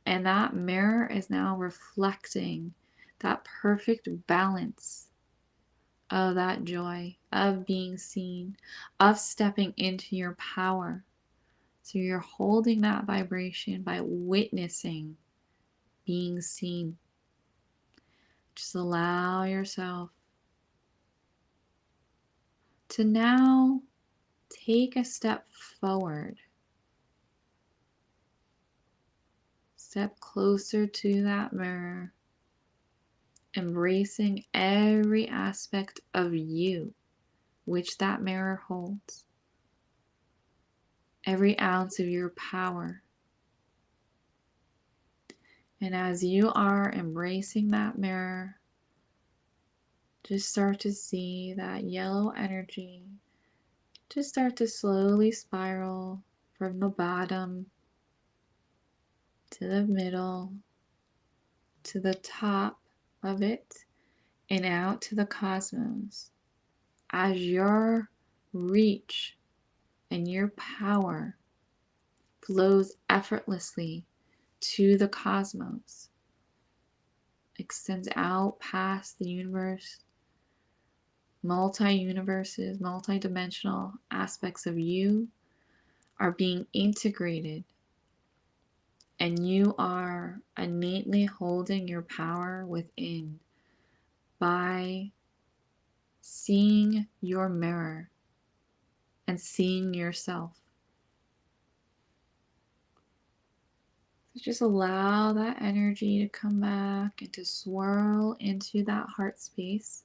and that mirror is now reflecting that perfect balance of that joy, of being seen, of stepping into your power. So you're holding that vibration by witnessing being seen. Just allow yourself to now take a step forward. Step closer to that mirror, embracing every aspect of you which that mirror holds. Every ounce of your power. And as you are embracing that mirror, just start to see that yellow energy just start to slowly spiral from the bottom to the middle to the top of it and out to the cosmos. As your reach and your power flows effortlessly to the cosmos, extends out past the universe, multi-universes, multi-dimensional aspects of you are being integrated, and you are innately holding your power within by seeing your mirror and seeing yourself. So just allow that energy to come back and to swirl into that heart space.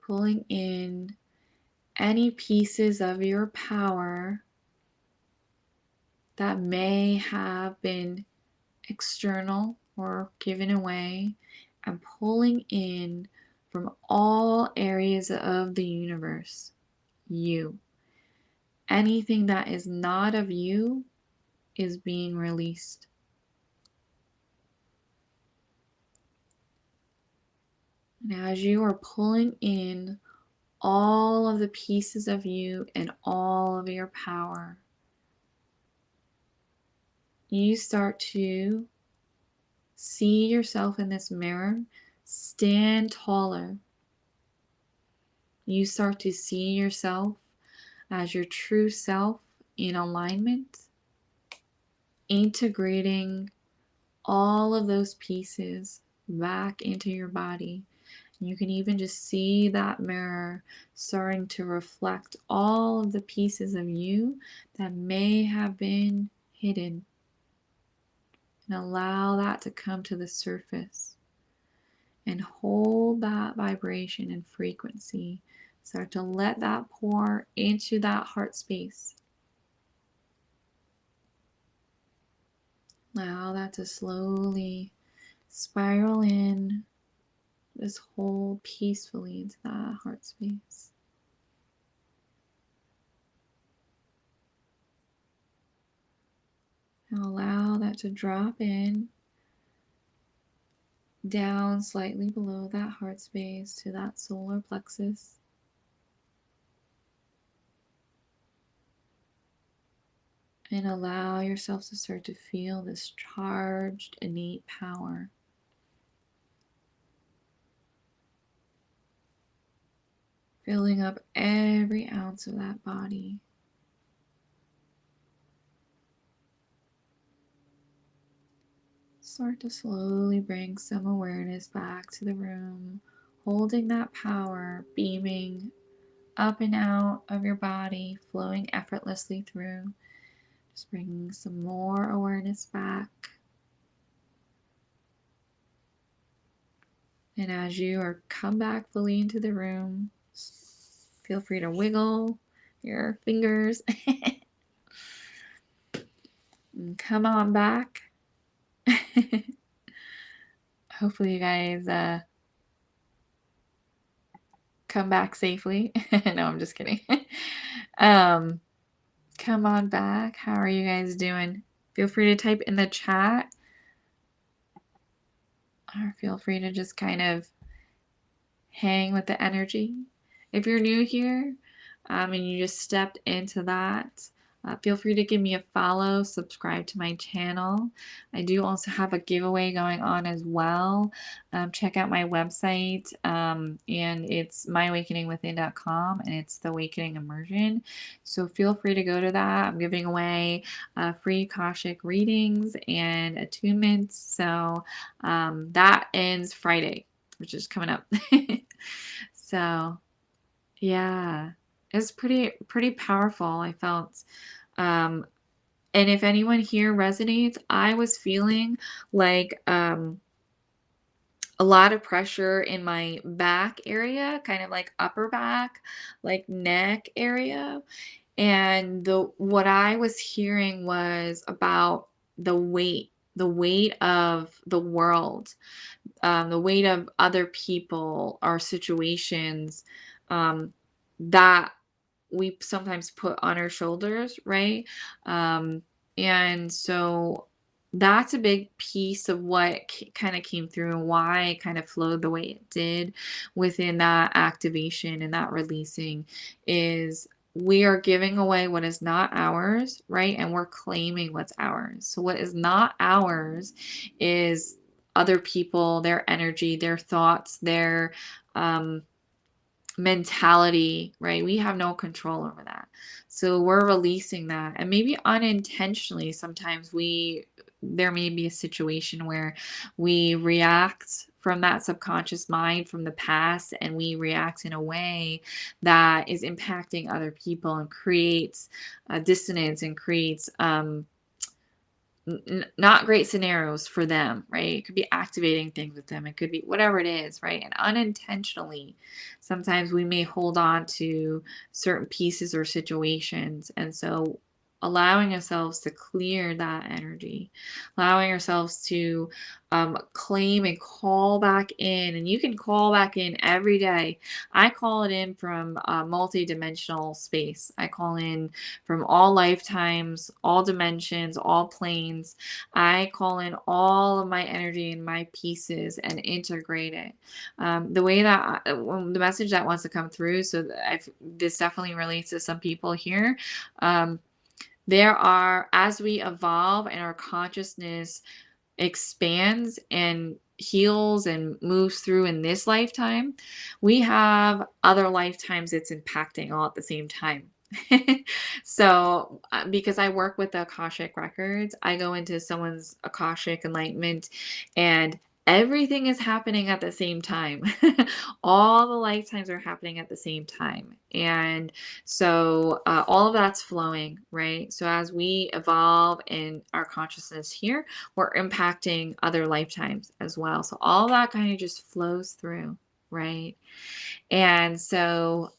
Pulling in any pieces of your power that may have been external or given away, and pulling in from all areas of the universe you. Anything that is not of you is being released. And as you are pulling in all of the pieces of you and all of your power, you start to see yourself in this mirror, stand taller. You start to see yourself as your true self in alignment, integrating all of those pieces back into your body. You can even just see that mirror starting to reflect all of the pieces of you that may have been hidden. And allow that to come to the surface. And hold that vibration and frequency. Start to let that pour into that heart space. Allow that to slowly spiral in. Just hold peacefully into that heart space. And allow that to drop in, down slightly below that heart space to that solar plexus. And allow yourself to start to feel this charged, innate power. Filling up every ounce of that body. start to slowly bring some awareness back to the room, holding that power, beaming up and out of your body, flowing effortlessly through. Just bringing some more awareness back. And as you are come back fully into the room, feel free to wiggle your fingers. And come on back. Hopefully you guys come back safely. No, I'm just kidding. Come on back. How are you guys doing? Feel free to type in the chat, or feel free to just kind of hang with the energy. If you're new here and you just stepped into that, feel free to give me a follow, subscribe to my channel. I do also have a giveaway going on as well. Check out my website, and it's myawakeningwithin.com, and it's the Awakening Immersion. So feel free to go to that. I'm giving away free Akashic readings and attunements. So that ends Friday, which is coming up. So yeah, it's pretty powerful, I felt. And if anyone here resonates, I was feeling like a lot of pressure in my back area, kind of like upper back, like neck area. And what I was hearing was about the weight of the world, the weight of other people or situations that we sometimes put on our shoulders, right? And so that's a big piece of what kind of came through and why it kind of flowed the way it did within that activation and that releasing is we are giving away what is not ours, right? And we're claiming what's ours. So what is not ours is other people, their energy, their thoughts, their mentality, right? We have no control over that. So we're releasing that. And maybe unintentionally, sometimes there may be a situation where we react from that subconscious mind from the past, and we react in a way that is impacting other people and creates dissonance and creates not great scenarios for them, right? It could be activating things with them. It could be whatever it is, right? And unintentionally, sometimes we may hold on to certain pieces or situations. And so allowing ourselves to clear that energy, allowing ourselves to claim and call back in. And you can call back in every day. I call it in from a multi-dimensional space. I call in from all lifetimes, all dimensions, all planes. I call in all of my energy and my pieces and integrate it. The way that the message that wants to come through, so this definitely relates to some people here. There are, as we evolve and our consciousness expands and heals and moves through in this lifetime, we have other lifetimes it's impacting all at the same time. So because I work with the Akashic records, I go into someone's Akashic enlightenment and everything is happening at the same time. All the lifetimes are happening at the same time. And so all of that's flowing, right? So as we evolve in our consciousness here, we're impacting other lifetimes as well. So all that kind of just flows through, right? And so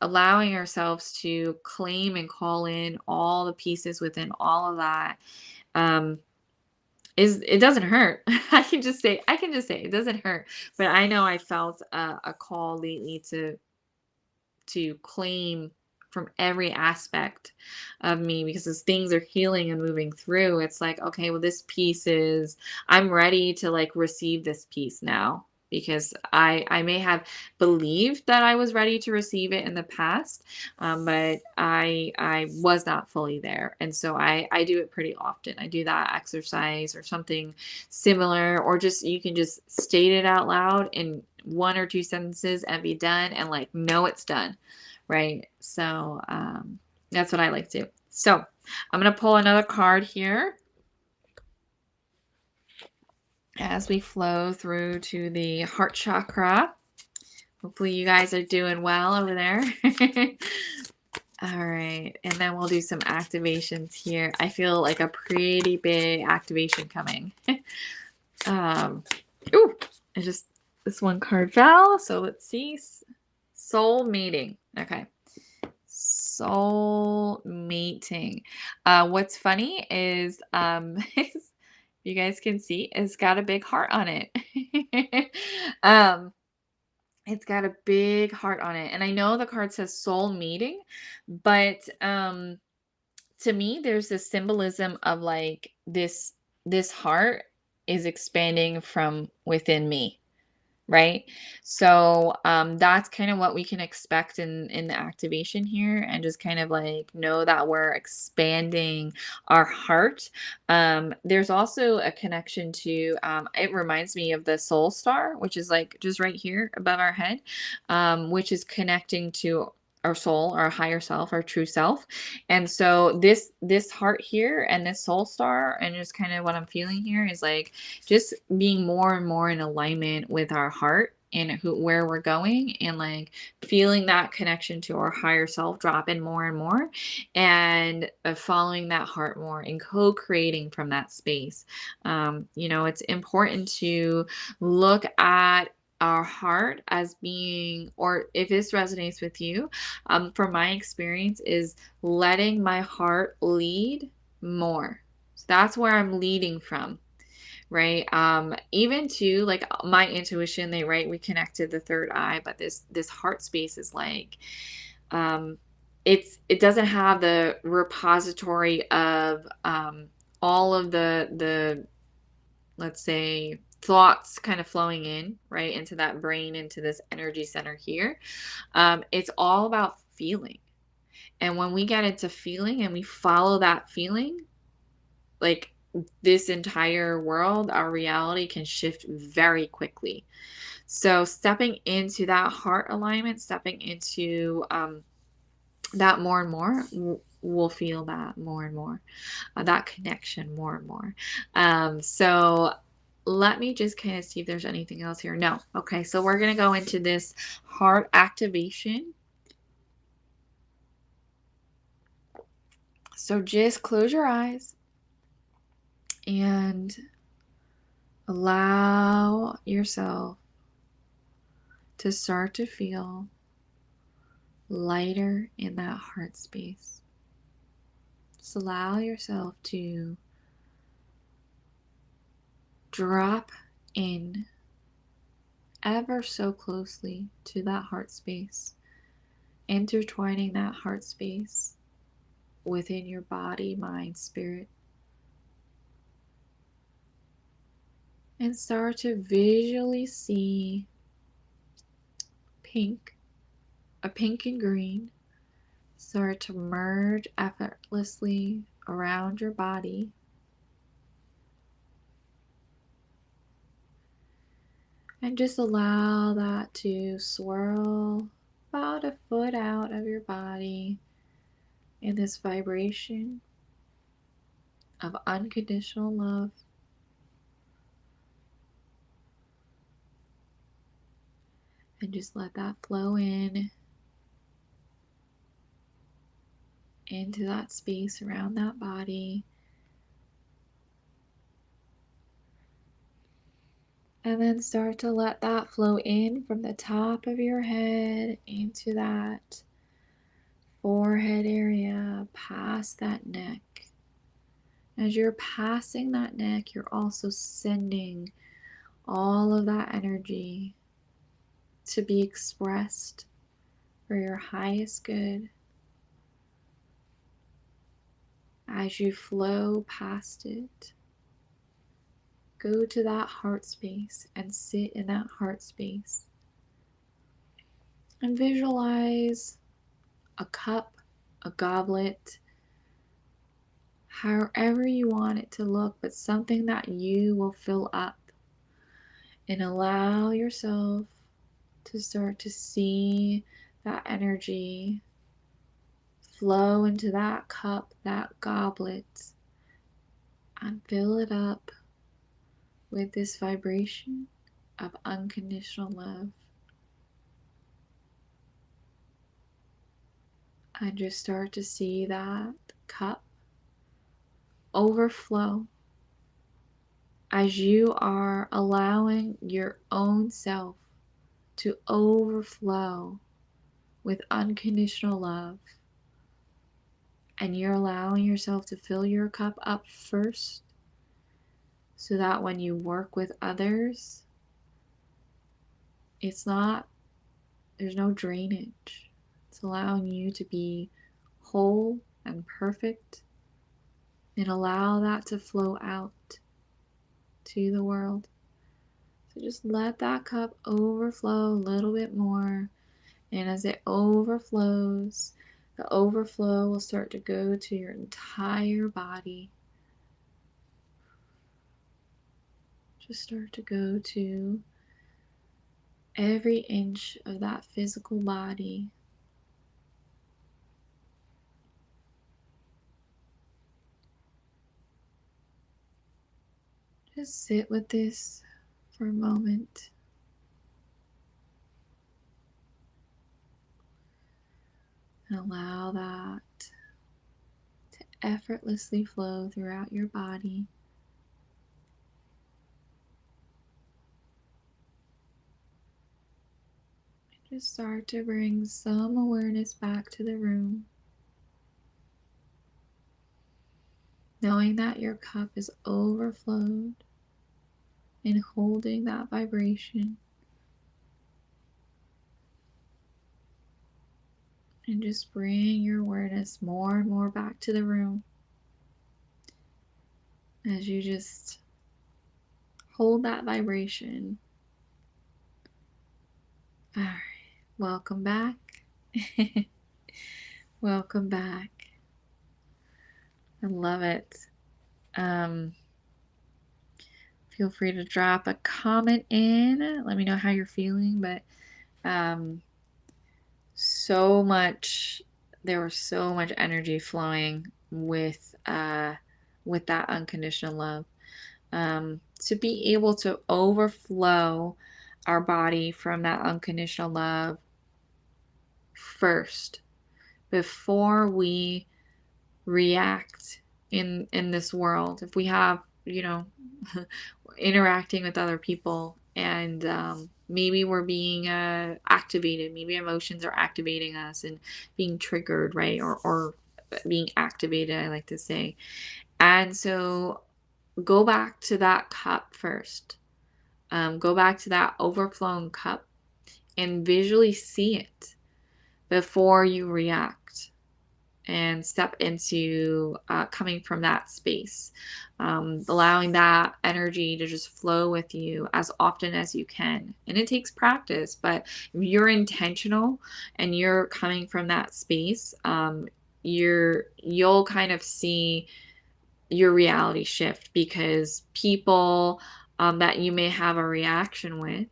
allowing ourselves to claim and call in all the pieces within all of that it doesn't hurt. I can just say it doesn't hurt. But I know I felt a call lately to claim from every aspect of me, because as things are healing and moving through, it's like, okay, well, this piece is, I'm ready to like receive this piece now, because I may have believed that I was ready to receive it in the past, but I was not fully there. And so I do it pretty often. I do that exercise or something similar, or just, you can just state it out loud in 1 or 2 sentences and be done, and like, know it's done. Right. So that's what I like to do. So I'm going to pull another card here. as we flow through to the heart chakra. Hopefully you guys are doing well over there. All right, and then we'll do some activations here. I feel like a pretty big activation coming. Ooh, this one card fell, so let's see. Soul mating. Okay. Soul mating. What's funny is, you guys can see, it's got a big heart on it. It's got a big heart on it. And I know the card says soul meeting, but to me, there's this symbolism of like this heart is expanding from within me. Right. So that's kind of what we can expect in the activation here, and just kind of like know that we're expanding our heart. There's also a connection to it reminds me of the soul star, which is like just right here above our head, which is connecting to our soul, our higher self, our true self. And so this heart here and this soul star, and just kind of what I'm feeling here is like just being more and more in alignment with our heart and where we're going, and like feeling that connection to our higher self drop in more and more, and following that heart more and co-creating from that space. It's important to look at our heart as being, or if this resonates with you, from my experience, is letting my heart lead more. So that's where I'm leading from, right? Even to like my intuition, we connected the third eye, but this heart space is like, it doesn't have the repository of all of the let's say thoughts kind of flowing in right into that brain, into this energy center here. It's all about feeling. And when we get into feeling and we follow that feeling, like this entire world, our reality can shift very quickly. So stepping into that heart alignment, stepping into that more and more, we'll feel that more and more, that connection more and more. So let me just kind of see if there's anything else here. No. Okay, so we're going to go into this heart activation. So just close your eyes and allow yourself to start to feel lighter in that heart space. Just allow yourself to drop in ever so closely to that heart space, intertwining that heart space within your body, mind, spirit, and start to visually see a pink and green start to merge effortlessly around your body. And just allow that to swirl about a foot out of your body in this vibration of unconditional love. And just let that flow into that space around that body. And then start to let that flow in from the top of your head into that forehead area, past that neck. As you're passing that neck, you're also sending all of that energy to be expressed for your highest good. As you flow past it, go to that heart space and sit in that heart space. And visualize a cup, a goblet, however you want it to look, but something that you will fill up. And allow yourself to start to see that energy flow into that cup, that goblet, and fill it up with this vibration of unconditional love. And just start to see that cup overflow as you are allowing your own self to overflow with unconditional love. And you're allowing yourself to fill your cup up first, so that when you work with others, there's no drainage. It's allowing you to be whole and perfect, and allow that to flow out to the world. So just let that cup overflow a little bit more. And as it overflows, the overflow will start to go to your entire body. Just start to go to every inch of that physical body. Just sit with this for a moment. And allow that to effortlessly flow throughout your body. Just start to bring some awareness back to the room, knowing that your cup is overflowed and holding that vibration. And just bring your awareness more and more back to the room as you just hold that vibration. All right, welcome back. Welcome back. I love it. Feel free to drop a comment in. Let me know how you're feeling. But there was so much energy flowing with that unconditional love. To be able to overflow our body from that unconditional love first, before we react in this world. If we have, interacting with other people, and maybe we're being activated, maybe emotions are activating us and being triggered, right? Or being activated, I like to say. And so go back to that cup first. Go back to that overflowing cup and visually see it before you react, and step into coming from that space, allowing that energy to just flow with you as often as you can. And it takes practice, but if you're intentional and you're coming from that space, you'll kind of see your reality shift, because people that you may have a reaction with,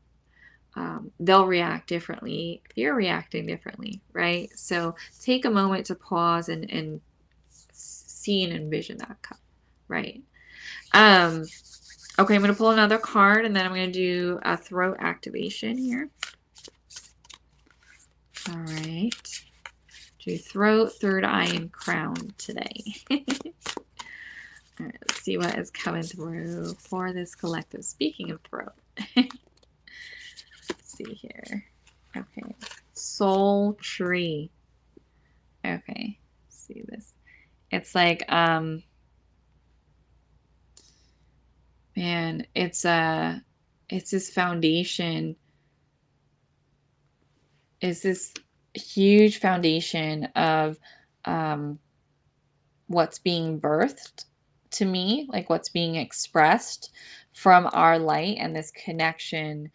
they'll react differently if you're reacting differently, right? So take a moment to pause and see and envision that cup, right? Okay, I'm going to pull another card, and then I'm going to do a throat activation here. All right. Do throat, third eye, and crown today. All right, let's see what is coming through for this collective. Speaking of throat. See here. Okay. Soul tree. Okay. See this. It's like man, it's this foundation. It's this huge foundation of what's being birthed to me, like what's being expressed from our light and this connection.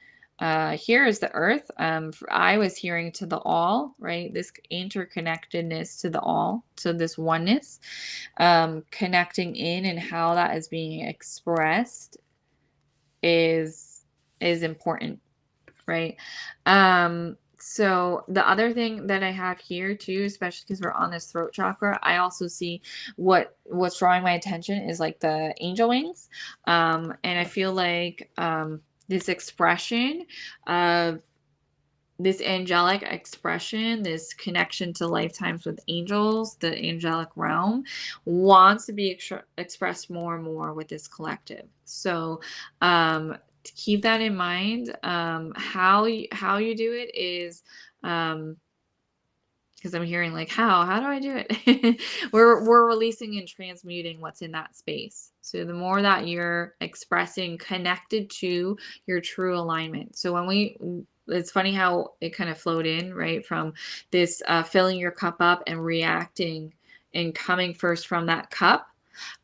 Here is the earth. I was hearing to the all, right? This interconnectedness to the all, to this oneness, connecting in, and how that is being expressed is important, right? So the other thing that I have here too, especially because we're on this throat chakra, I also see what's drawing my attention is like the angel wings. And I feel like this expression of this angelic expression, this connection to lifetimes with angels, the angelic realm, wants to be expressed more and more with this collective. So, to keep that in mind, how you do it is, because I'm hearing like how do I do it? we're releasing and transmuting what's in that space. So the more that you're expressing connected to your true alignment. So it's funny how it kind of flowed in, right, from this filling your cup up and reacting and coming first from that cup,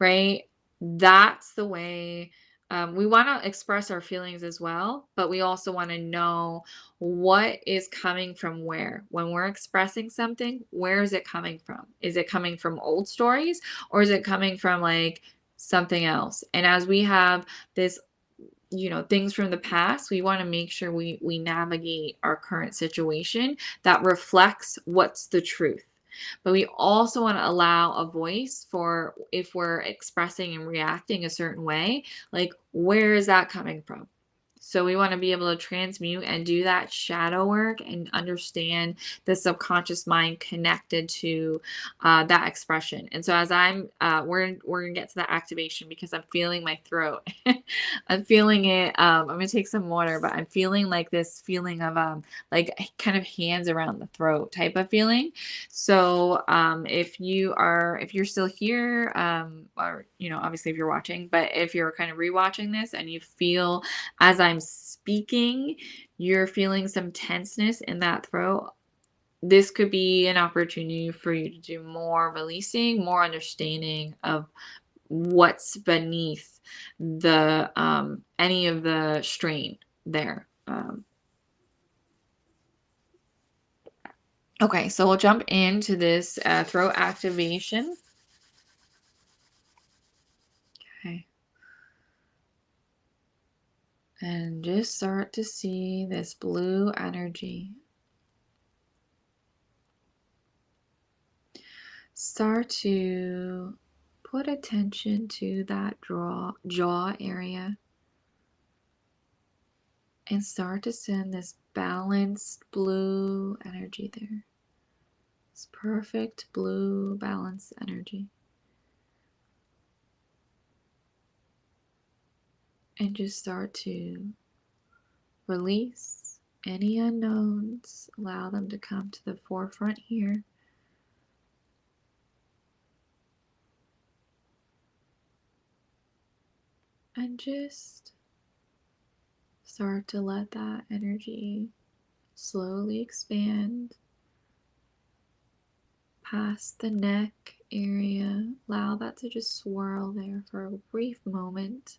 right? That's the way. We want to express our feelings as well, but we also want to know what is coming from where. When we're expressing something, where is it coming from? Is it coming from old stories, or is it coming from like something else? And as we have this, things from the past, we want to make sure we navigate our current situation that reflects what's the truth. But we also want to allow a voice for if we're expressing and reacting a certain way, like where is that coming from? So we want to be able to transmute and do that shadow work and understand the subconscious mind connected to that expression. And so as we're gonna get to that activation because I'm feeling my throat. I'm feeling it. I'm gonna take some water, but I'm feeling like this feeling of like kind of hands around the throat type of feeling. So if you're still here, or obviously if you're watching, but if you're kind of rewatching this and you feel as I'm speaking, you're feeling some tenseness in that throat, this could be an opportunity for you to do more releasing, more understanding of what's beneath the any of the strain there. Okay, so we'll jump into this throat activation. Okay. And just start to see this blue energy. Start to put attention to that jaw area and start to send this balanced blue energy there. This perfect blue balanced energy. And just start to release any unknowns. Allow them to come to the forefront here. And just start to let that energy slowly expand past the neck area. Allow that to just swirl there for a brief moment.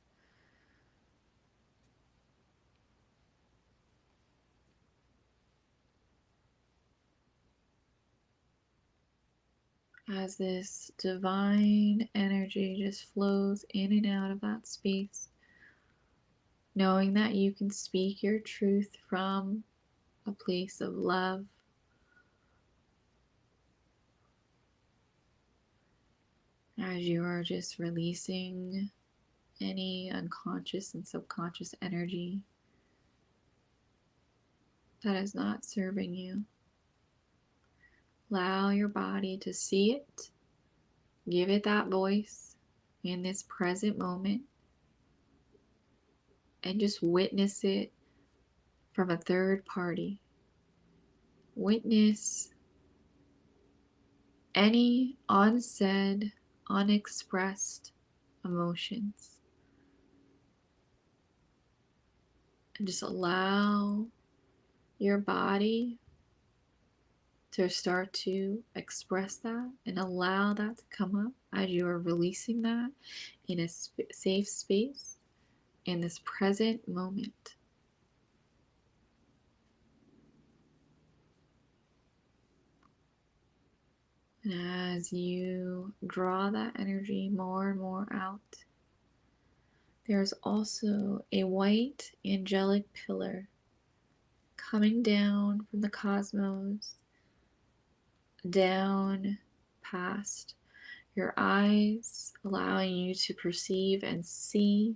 As this divine energy just flows in and out of that space, knowing that you can speak your truth from a place of love. As you are just releasing any unconscious and subconscious energy that is not serving you. Allow your body to see it, give it that voice in this present moment, and just witness it from a third party. Witness any unsaid, unexpressed emotions. And just allow your body to start to express that and allow that to come up as you are releasing that in a safe space in this present moment. And as you draw that energy more and more out, there's also a white angelic pillar coming down from the cosmos, down past your eyes, allowing you to perceive and see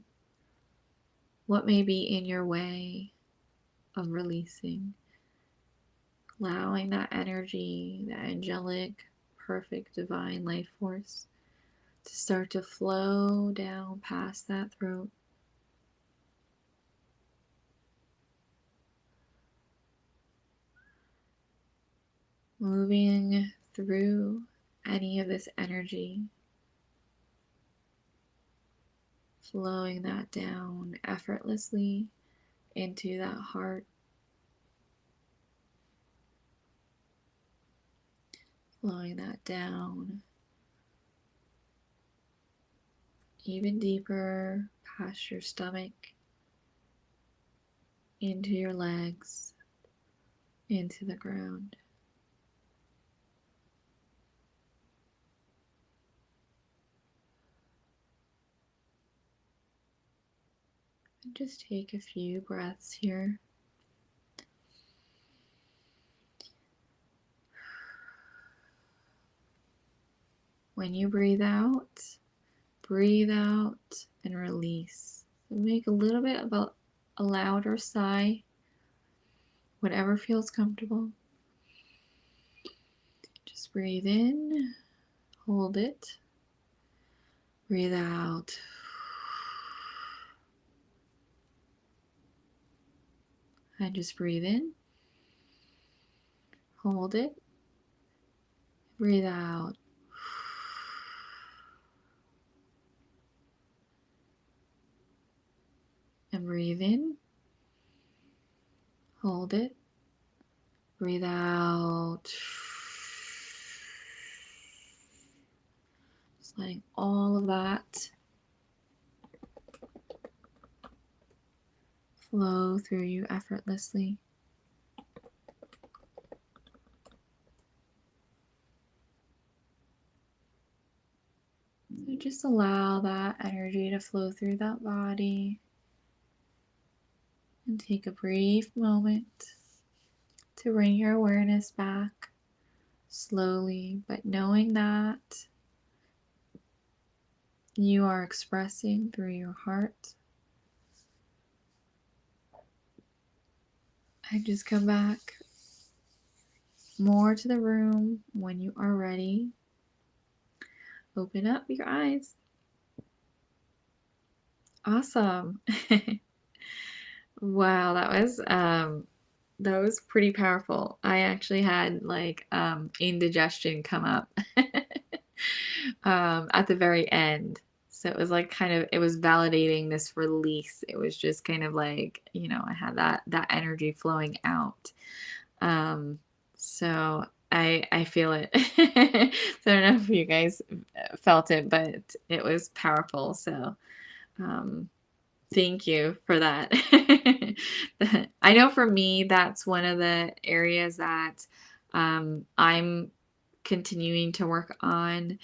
what may be in your way of releasing. Allowing that energy, that angelic, perfect, divine life force to start to flow down past that throat. Moving through any of this energy, flowing that down effortlessly into that heart, flowing that down even deeper past your stomach, into your legs, into the ground. And just take a few breaths here. When you breathe out and release. So make a little bit of a louder sigh, whatever feels comfortable. Just breathe in, hold it, breathe out. And just breathe in, hold it, breathe out. And breathe in, hold it, breathe out. Just letting all of that flow through you effortlessly. So just allow that energy to flow through that body. And take a brief moment to bring your awareness back slowly, but knowing that you are expressing through your heart. And just come back more to the room when you are ready. Open up your eyes. Awesome. Wow, that was pretty powerful. I actually had like indigestion come up at the very end. So it was like it was validating this release. It was just kind of like, I had that energy flowing out. So I feel it. So I don't know if you guys felt it, but it was powerful. So thank you for that. I know for me, that's one of the areas that I'm continuing to work on.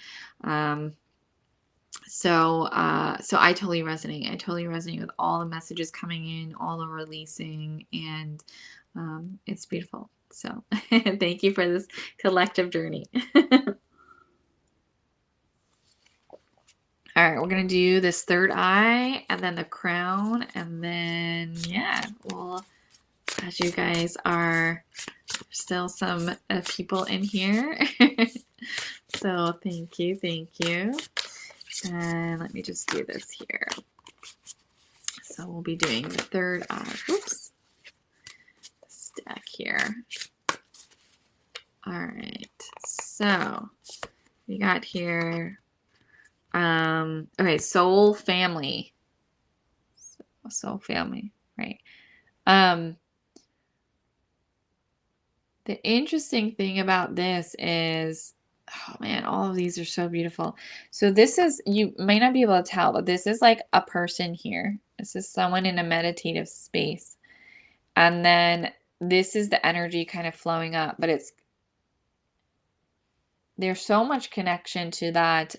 So I totally resonate. I totally resonate with all the messages coming in, all the releasing, and it's beautiful. So thank you for this collective journey. All right, we're going to do this third eye and then the crown. And then, yeah, well, as you guys are still some people in here. So thank you. And let me just do this here. So we'll be doing the third eye. Oops. Stack here. All right. So we got here. Okay, soul family. Soul family, right? The interesting thing about this is, oh man, all of these are so beautiful. So this is, you may not be able to tell, but this is like a person here. This is someone in a meditative space. And then this is the energy kind of flowing up, but there's so much connection to that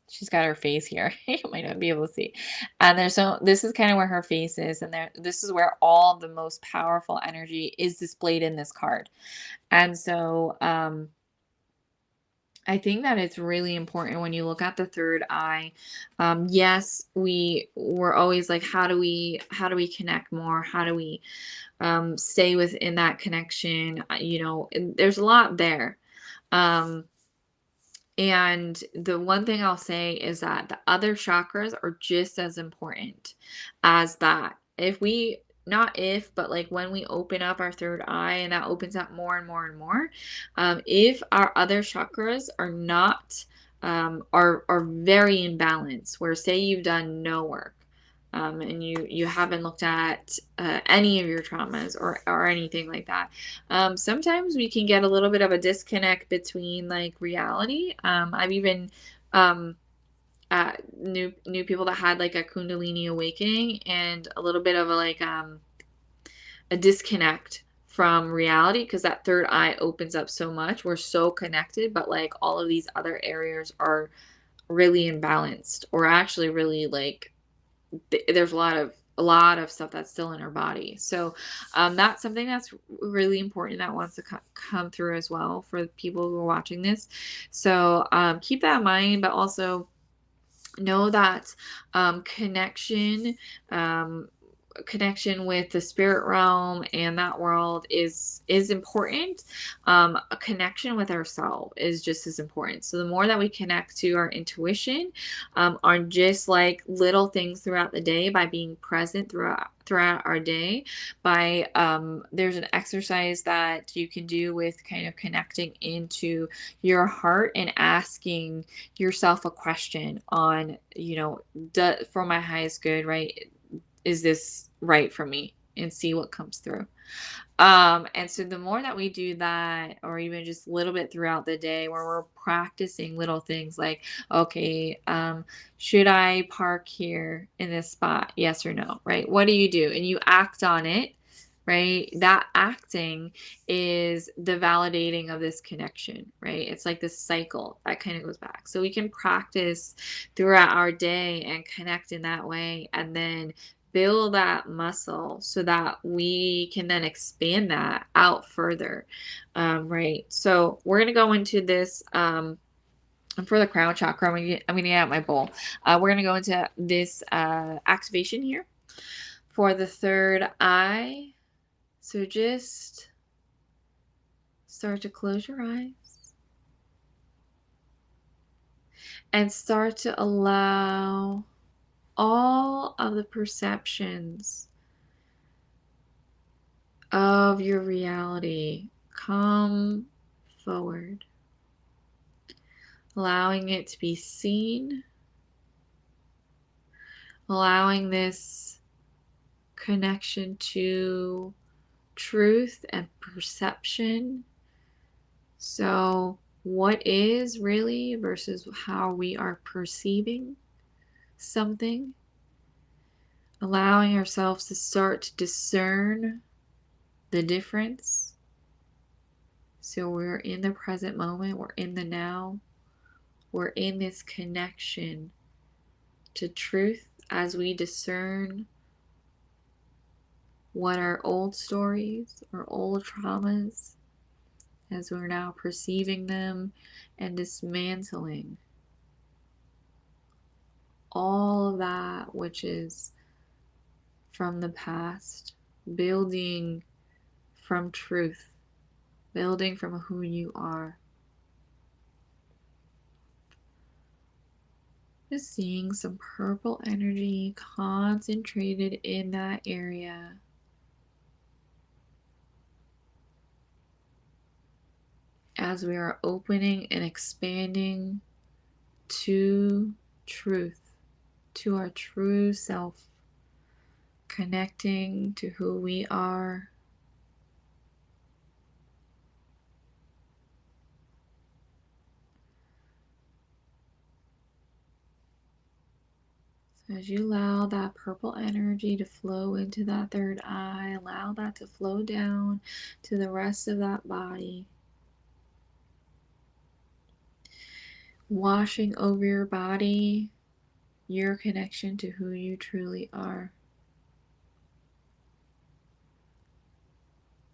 she's got her face here. You might not be able to see. And this is kind of where her face is, and this is where all the most powerful energy is displayed in this card. And so I think that it's really important when you look at the third eye. Yes, we're always like, how do we connect more? How do we stay within that connection? And there's a lot there. And the one thing I'll say is that the other chakras are just as important as that. Not if, but like when we open up our third eye and that opens up more and more and more, if our other chakras are not, are very imbalanced, where say you've done no work, and you haven't looked at any of your traumas or anything like that. Sometimes we can get a little bit of a disconnect between like reality. I've even knew people that had like a Kundalini awakening and a little bit of a disconnect from reality, because that third eye opens up so much. We're so connected, but like all of these other areas are really imbalanced, or actually really like there's a lot of stuff that's still in our body. So that's something that's really important that wants to come through as well for people who are watching this. So keep that in mind, but also know that connection with the spirit realm and that world is important. A connection with ourselves is just as important. So the more that we connect to our intuition, on just like little things throughout the day, by being present throughout our day, by there's an exercise that you can do with kind of connecting into your heart and asking yourself a question on, for my highest good, right? Is this right for me? And see what comes through. And so the more that we do that, or even just a little bit throughout the day, where we're practicing little things like, okay, should I park here in this spot? Yes or no, right? What do? And you act on it, right? That acting is the validating of this connection, right? It's like this cycle that kind of goes back. So we can practice throughout our day and connect in that way, and then build that muscle so that we can then expand that out further, right? So we're going to go into this, for the crown chakra. I'm going to get out my bowl. We're going to go into this activation here for the third eye. So just start to close your eyes and start to allow all of the perceptions of your reality come forward, allowing it to be seen, allowing this connection to truth and perception. So what is really versus how we are perceiving something, allowing ourselves to start to discern the difference. So we're in the present moment, we're in the now, we're in this connection to truth as we discern what our old stories or old traumas, as we're now perceiving them and dismantling all of that which is from the past, building from truth, building from who you are. Just seeing some purple energy concentrated in that area. As we are opening and expanding to truth, to our true self, connecting to who we are. So as you allow that purple energy to flow into that third eye, allow that to flow down to the rest of that body. washing over your body, your connection to who you truly are.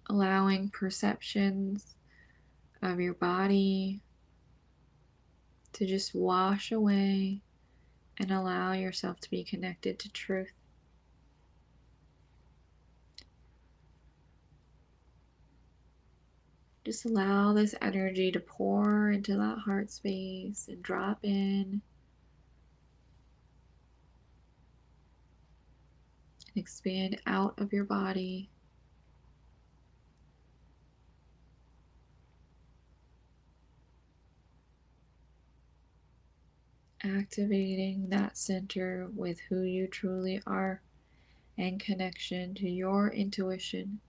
Allowing perceptions of your body to just wash away and allow yourself to be connected to truth. Just allow this energy to pour into that heart space and drop in. And expand out of your body. Activating that center with who you truly are and connection to your intuition.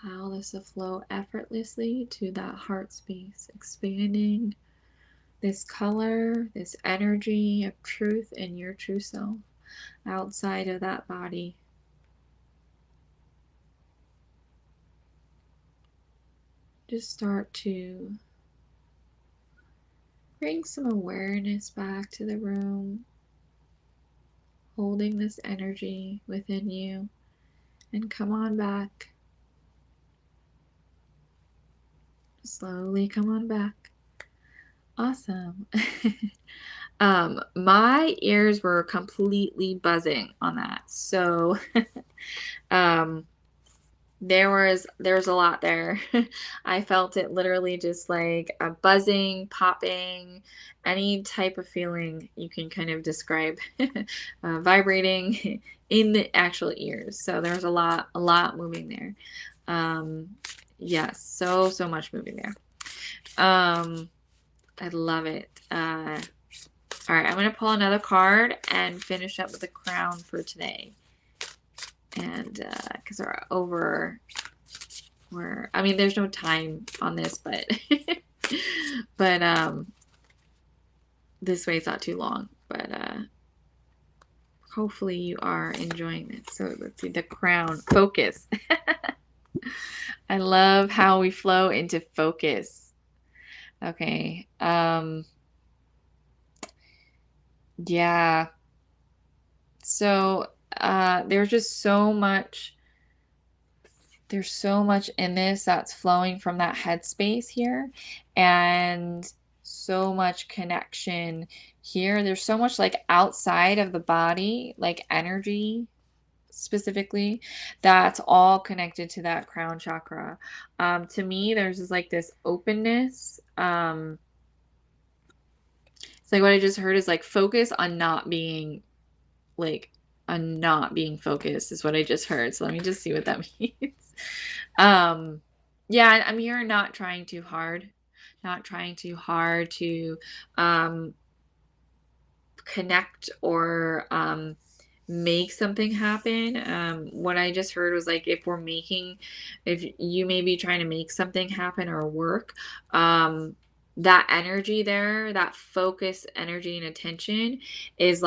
Allow this to flow effortlessly to that heart space, expanding this color, this energy of truth and your true self outside of that body. Just start to bring some awareness back to the room, holding this energy within you, and come on back. Slowly come on back. Awesome. My ears were completely buzzing on that. So there was a lot there. I felt it literally just like a buzzing, popping, any type of feeling you can kind of describe, vibrating in the actual ears. So there was a lot moving there. Yes, so much moving there. I love it. All right, I'm going to pull another card and finish up with the crown for today. And because I mean, there's no time on this, but but this way it's not too long. But hopefully you are enjoying this. So let's see, the crown, focus. I love how we flow into focus. Okay. Yeah. So there's just so much in this that's flowing from that headspace here, and so much connection here. There's so much like outside of the body, like energy specifically, that's all connected to that crown chakra. To me, there's just like this openness. It's like what I just heard is like focus on not being focused is what I just heard. So let me just see what that means. Yeah, I'm here not trying too hard to connect or make something happen. What I just heard was like if you may be trying to make something happen or work, that energy there, that focus, energy, and attention is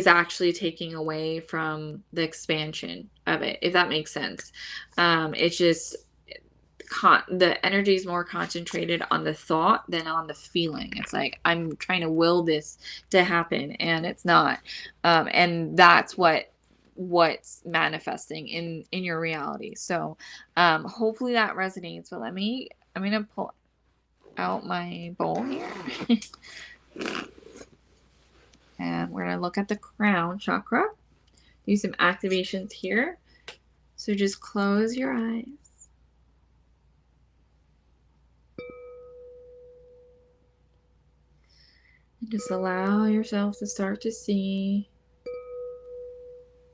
actually taking away from the expansion of it, if that makes sense. It's just the energy is more concentrated on the thought than on the feeling. It's like I'm trying to will this to happen, and it's not. And that's what's manifesting in your reality. So hopefully that resonates. But I'm gonna pull out my bowl here. And we're going to look at the crown chakra. Do some activations here. So just close your eyes. And just allow yourself to start to see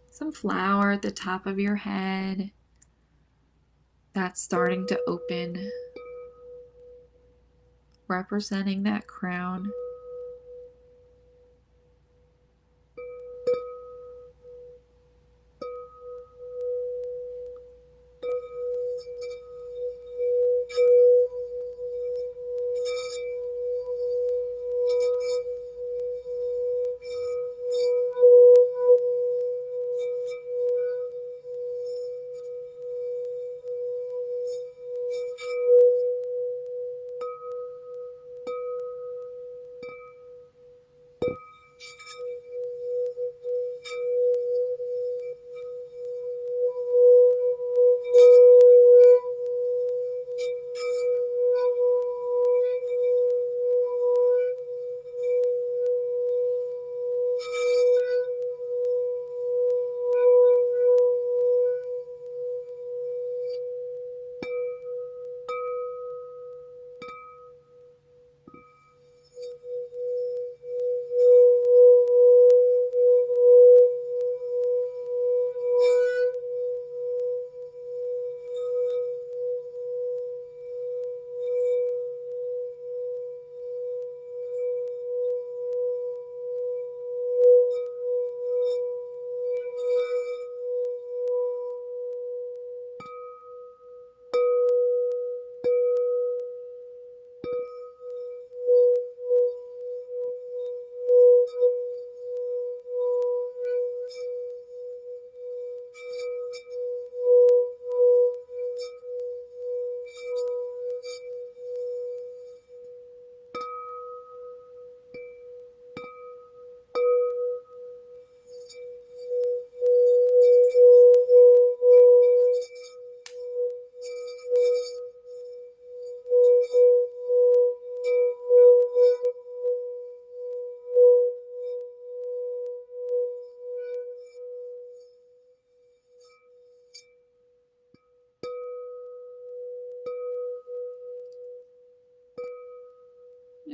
some flower at the top of your head that's starting to open, representing that crown.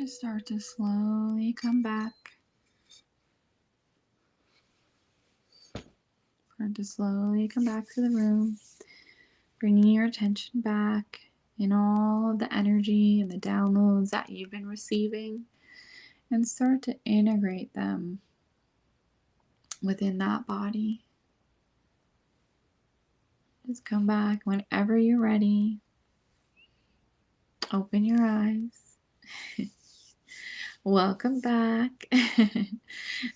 Just start to slowly come back. Start to slowly come back to the room, bringing your attention back in all of the energy and the downloads that you've been receiving, and start to integrate them within that body. Just come back whenever you're ready. Open your eyes. Welcome back.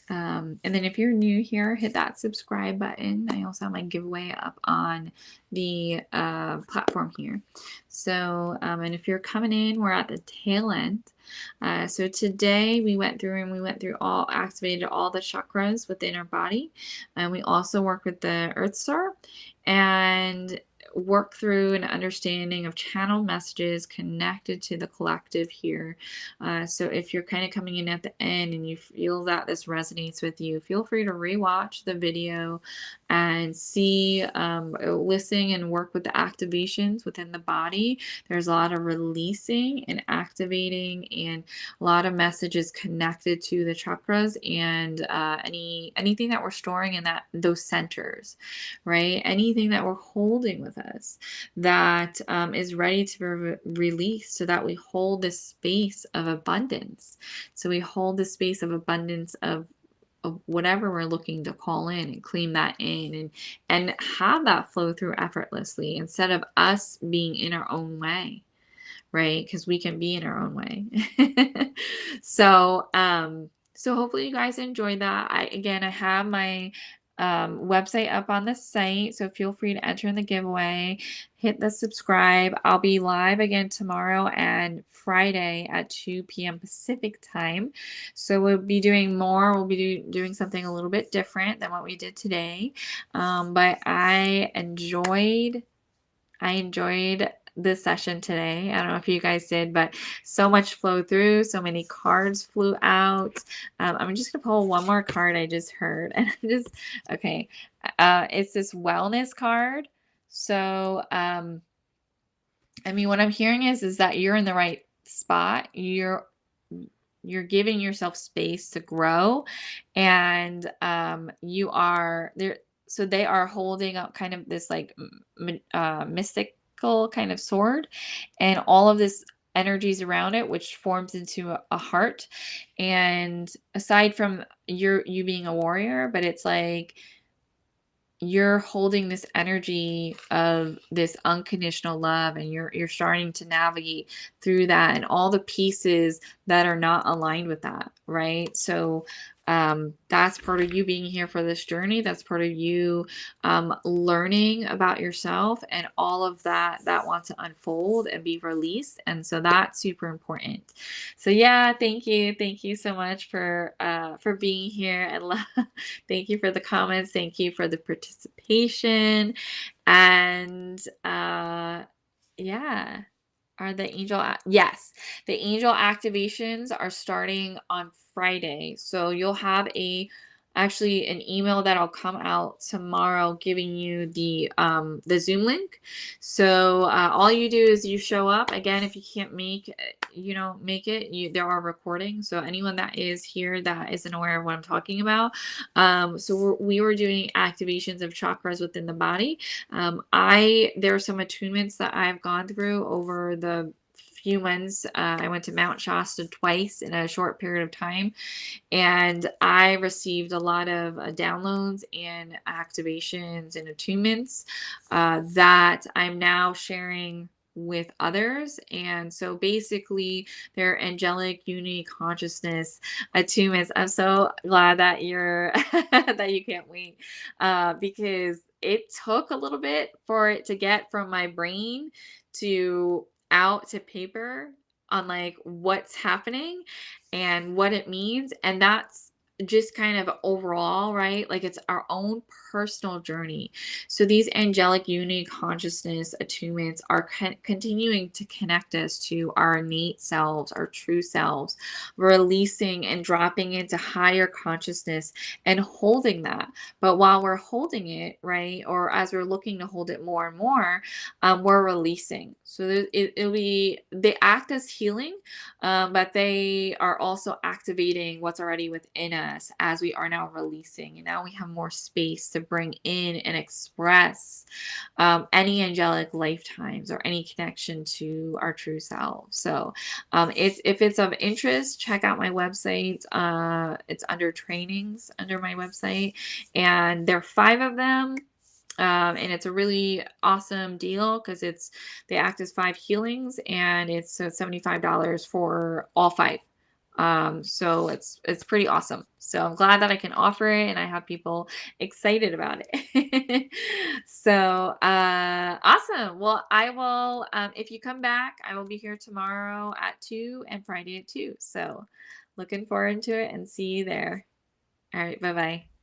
And then if you're new here, hit that subscribe button. I also have my giveaway up on the platform here. So, and if you're coming in, we're at the tail end. So today we went through activated all the chakras within our body. And we also worked with the Earth Star and work through an understanding of channel messages connected to the collective here. So if you're kind of coming in at the end and you feel that this resonates with you, feel free to rewatch the video and see, listen and work with the activations within the body. There's a lot of releasing and activating and a lot of messages connected to the chakras and anything that we're storing in those centers, right? Anything that we're holding with us that is ready to be released, so that we hold this space of abundance. So we hold this space of abundance of whatever we're looking to call in, and claim that in and have that flow through effortlessly, instead of us being in our own way, right? Because we can be in our own way. So hopefully you guys enjoyed that. I have my website up on the site, so feel free to enter in the giveaway, hit the subscribe. I'll be live again tomorrow and Friday at 2 p.m. Pacific time. So we'll be doing doing something a little bit different than what we did today. But I enjoyed this session today. I don't know if you guys did, but so much flow through, so many cards flew out. I'm just gonna pull one more card I just heard, and okay. It's this wellness card. So I mean, what I'm hearing is that you're in the right spot. You're giving yourself space to grow, and you are there. So they are holding up kind of this like mystical kind of sword, and all of this energies around it, which forms into a heart. And aside from you being a warrior, but it's like you're holding this energy of this unconditional love, and you're starting to navigate through that and all the pieces that are not aligned with that, right? So that's part of you being here for this journey. That's part of you learning about yourself and all of that wants to unfold and be released. And so that's super important. So yeah, thank you so much for being here, and thank you for the comments, thank you for the participation. And yeah, are the angel yes, the angel activations are starting on Friday. So you'll have actually an email that'll come out tomorrow giving you the Zoom link. So all you do is you show up. Again, if you can't make it, there are recordings. So anyone that is here that isn't aware of what I'm talking about. So we were doing activations of chakras within the body. There are some attunements that I've gone through over the few months. I went to Mount Shasta twice in a short period of time, and I received a lot of downloads and activations and attunements that I'm now sharing with others. And so basically they're angelic unity consciousness attunements. I'm so glad that you're that you can't wait, because it took a little bit for it to get from my brain to out to paper on like what's happening and what it means. And that's just kind of overall, right? Like it's our own personal journey. So these angelic unity consciousness attunements are continuing to connect us to our innate selves, our true selves, releasing and dropping into higher consciousness and holding that. But while we're holding it, right, or as we're looking to hold it more and more, we're releasing. So it'll be, they act as healing, but they are also activating what's already within us as we are now releasing. And now we have more space to bring in and express any angelic lifetimes or any connection to our true self. So if it's of interest, check out my website. It's under trainings under my website, and there are 5 of them. And it's a really awesome deal because they act as 5 healings, and it's $75 for all 5. So it's pretty awesome. So I'm glad that I can offer it, and I have people excited about it. So awesome. Well, I will, if you come back, I will be here tomorrow at 2 and Friday at 2. So looking forward to it, and see you there. All right, bye bye.